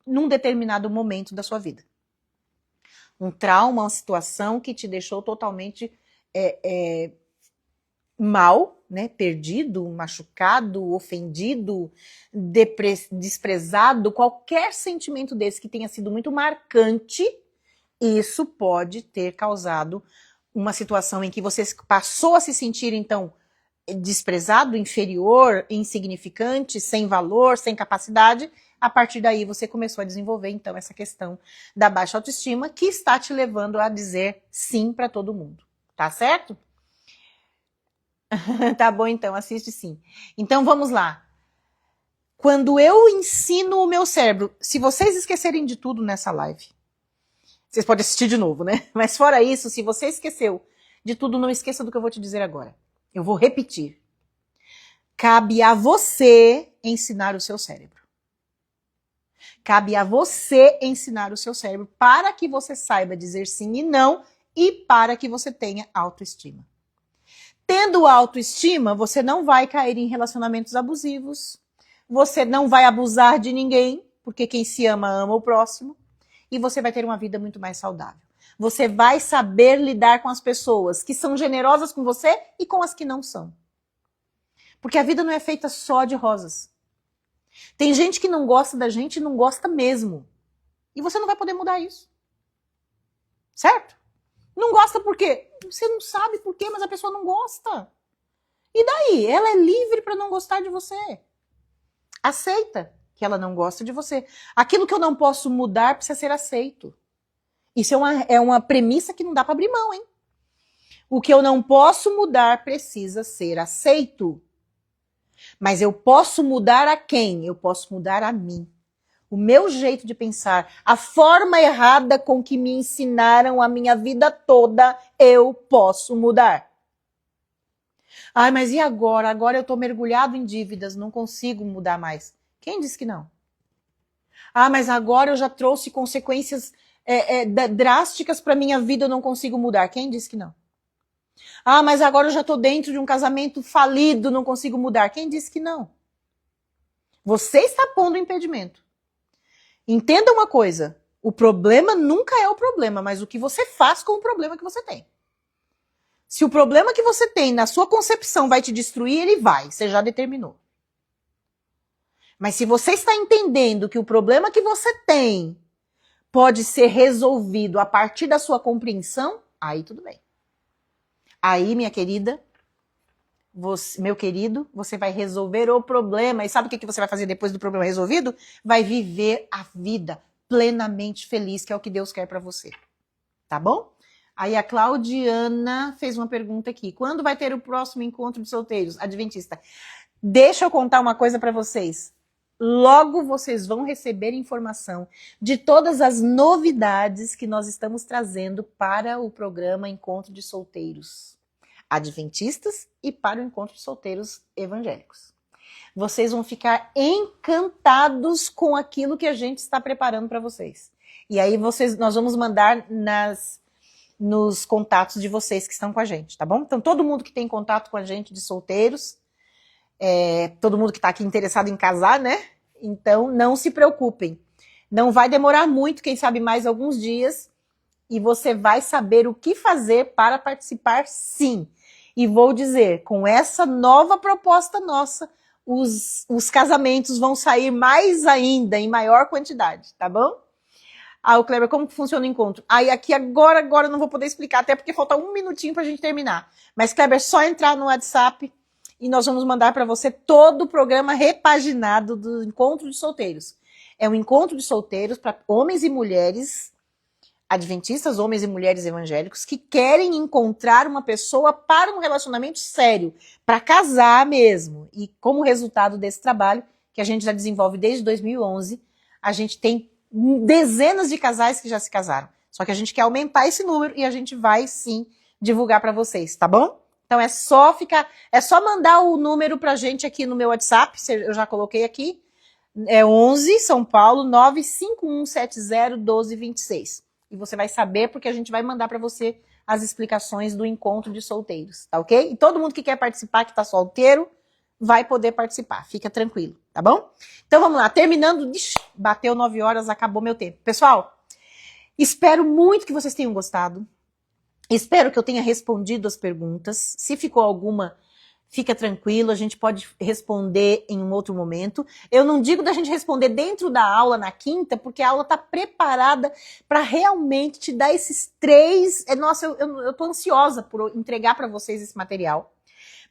num determinado momento da sua vida. Um trauma, uma situação que te deixou totalmente mal, né? Perdido, machucado, ofendido, desprezado, qualquer sentimento desse que tenha sido muito marcante, isso pode ter causado uma situação em que você passou a se sentir, então, desprezado, inferior, insignificante, sem valor, sem capacidade. A partir daí você começou a desenvolver, então, essa questão da baixa autoestima que está te levando a dizer sim para todo mundo. Tá certo? Tá bom, então, assiste sim. Então, vamos lá. Quando eu ensino o meu cérebro, se vocês esquecerem de tudo nessa live, vocês podem assistir de novo, né? Mas fora isso, se você esqueceu de tudo, não esqueça do que eu vou te dizer agora. Eu vou repetir. Cabe a você ensinar o seu cérebro. Cabe a você ensinar o seu cérebro para que você saiba dizer sim e não e para que você tenha autoestima. Tendo autoestima, você não vai cair em relacionamentos abusivos, você não vai abusar de ninguém, porque quem se ama, ama o próximo, e você vai ter uma vida muito mais saudável. Você vai saber lidar com as pessoas que são generosas com você e com as que não são. Porque a vida não é feita só de rosas. Tem gente que não gosta da gente e não gosta mesmo. E você não vai poder mudar isso. Certo? Não gosta por quê? Você não sabe por quê, mas a pessoa não gosta. E daí? Ela é livre para não gostar de você. Aceita que ela não gosta de você. Aquilo que eu não posso mudar precisa ser aceito. Isso é uma premissa que não dá para abrir mão, hein? O que eu não posso mudar precisa ser aceito. Mas eu posso mudar a quem? Eu posso mudar a mim. O meu jeito de pensar, a forma errada com que me ensinaram a minha vida toda, eu posso mudar. Ai, mas e agora? Agora eu estou mergulhado em dívidas, não consigo mudar mais. Quem disse que não? Ah, mas agora eu já trouxe consequências drásticas para minha vida, eu não consigo mudar. Quem disse que não? Ah, mas agora eu já estou dentro de um casamento falido, não consigo mudar. Quem disse que não? Você está pondo impedimento. Entenda uma coisa, o problema nunca é o problema, mas o que você faz com o problema que você tem. Se o problema que você tem na sua concepção vai te destruir, ele vai, você já determinou. Mas se você está entendendo que o problema que você tem pode ser resolvido a partir da sua compreensão, aí tudo bem. Aí, minha querida, meu querido, você vai resolver o problema. E sabe o que você vai fazer depois do problema resolvido? Vai viver a vida plenamente feliz, que é o que Deus quer para você. Tá bom? Aí a Claudiana fez uma pergunta aqui. Quando vai ter o próximo encontro de solteiros adventista? Deixa eu contar uma coisa para vocês. Logo vocês vão receber informação de todas as novidades que nós estamos trazendo para o programa Encontro de Solteiros Adventistas e para o Encontro de Solteiros Evangélicos. Vocês vão ficar encantados com aquilo que a gente está preparando para vocês. E aí nós vamos mandar nos contatos de vocês que estão com a gente, tá bom? Então todo mundo que tem contato com a gente de solteiros, todo mundo que está aqui interessado em casar, né? Então não se preocupem. Não vai demorar muito, quem sabe mais alguns dias, e você vai saber o que fazer para participar, sim. E vou dizer, com essa nova proposta nossa, os casamentos vão sair mais ainda, em maior quantidade, tá bom? Ah, o Kleber, como que funciona o encontro? Aí aqui agora eu não vou poder explicar, até porque falta um minutinho pra gente terminar. Mas, Kleber, é só entrar no WhatsApp e nós vamos mandar para você todo o programa repaginado do Encontro de Solteiros. É um encontro de solteiros para homens e mulheres adventistas, homens e mulheres evangélicos, que querem encontrar uma pessoa para um relacionamento sério, para casar mesmo. E como resultado desse trabalho, que a gente já desenvolve desde 2011, a gente tem dezenas de casais que já se casaram. Só que a gente quer aumentar esse número e a gente vai sim divulgar para vocês, tá bom? Então é só mandar o número pra gente aqui no meu WhatsApp, eu já coloquei aqui, é 11 São Paulo 951701226. E você vai saber porque a gente vai mandar para você as explicações do encontro de solteiros, tá ok? E todo mundo que quer participar, que tá solteiro, vai poder participar, fica tranquilo, tá bom? Então vamos lá, terminando, bateu 9 horas, acabou meu tempo. Pessoal, espero muito que vocês tenham gostado. Espero que eu tenha respondido as perguntas. Se ficou alguma, fica tranquilo, a gente pode responder em um outro momento. Eu não digo da gente responder dentro da aula na quinta, porque a aula está preparada para realmente te dar esses 3... Nossa, eu tô ansiosa por entregar para vocês esse material,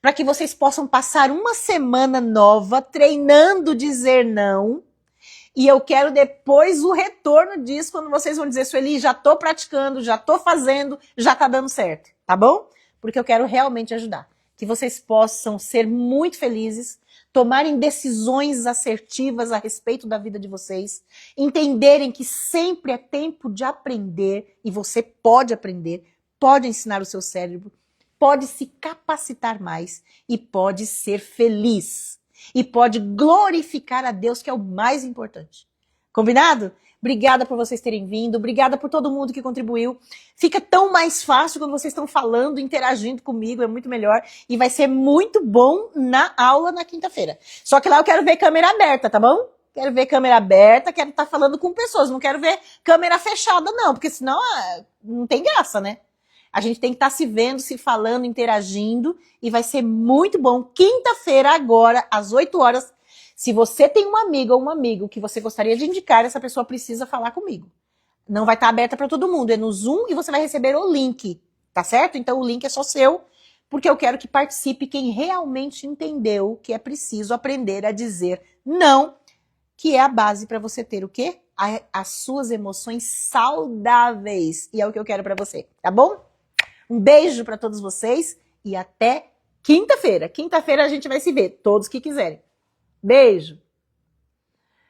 para que vocês possam passar uma semana nova treinando dizer não. E eu quero depois o retorno disso, quando vocês vão dizer, Sueli, já tô praticando, já tô fazendo, já tá dando certo, tá bom? Porque eu quero realmente ajudar. Que vocês possam ser muito felizes, tomarem decisões assertivas a respeito da vida de vocês, entenderem que sempre é tempo de aprender, e você pode aprender, pode ensinar o seu cérebro, pode se capacitar mais e pode ser feliz. E pode glorificar a Deus, que é o mais importante. Combinado? Obrigada por vocês terem vindo, obrigada por todo mundo que contribuiu. Fica tão mais fácil quando vocês estão falando, interagindo comigo, é muito melhor. E vai ser muito bom na aula na quinta-feira. Só que lá eu quero ver câmera aberta, tá bom? Quero ver câmera aberta, quero estar falando com pessoas, não quero ver câmera fechada não, porque senão não tem graça, né? A gente tem que estar se vendo, se falando, interagindo, e vai ser muito bom. Quinta-feira, agora, às 8 horas, se você tem uma amiga ou um amigo que você gostaria de indicar, essa pessoa precisa falar comigo. Não vai estar aberta para todo mundo, é no Zoom e você vai receber o link, tá certo? Então o link é só seu, porque eu quero que participe quem realmente entendeu que é preciso aprender a dizer não, que é a base para você ter o quê? As suas emoções saudáveis. E é o que eu quero para você, tá bom? Um beijo para todos vocês e até quinta-feira. Quinta-feira a gente vai se ver, todos que quiserem. Beijo!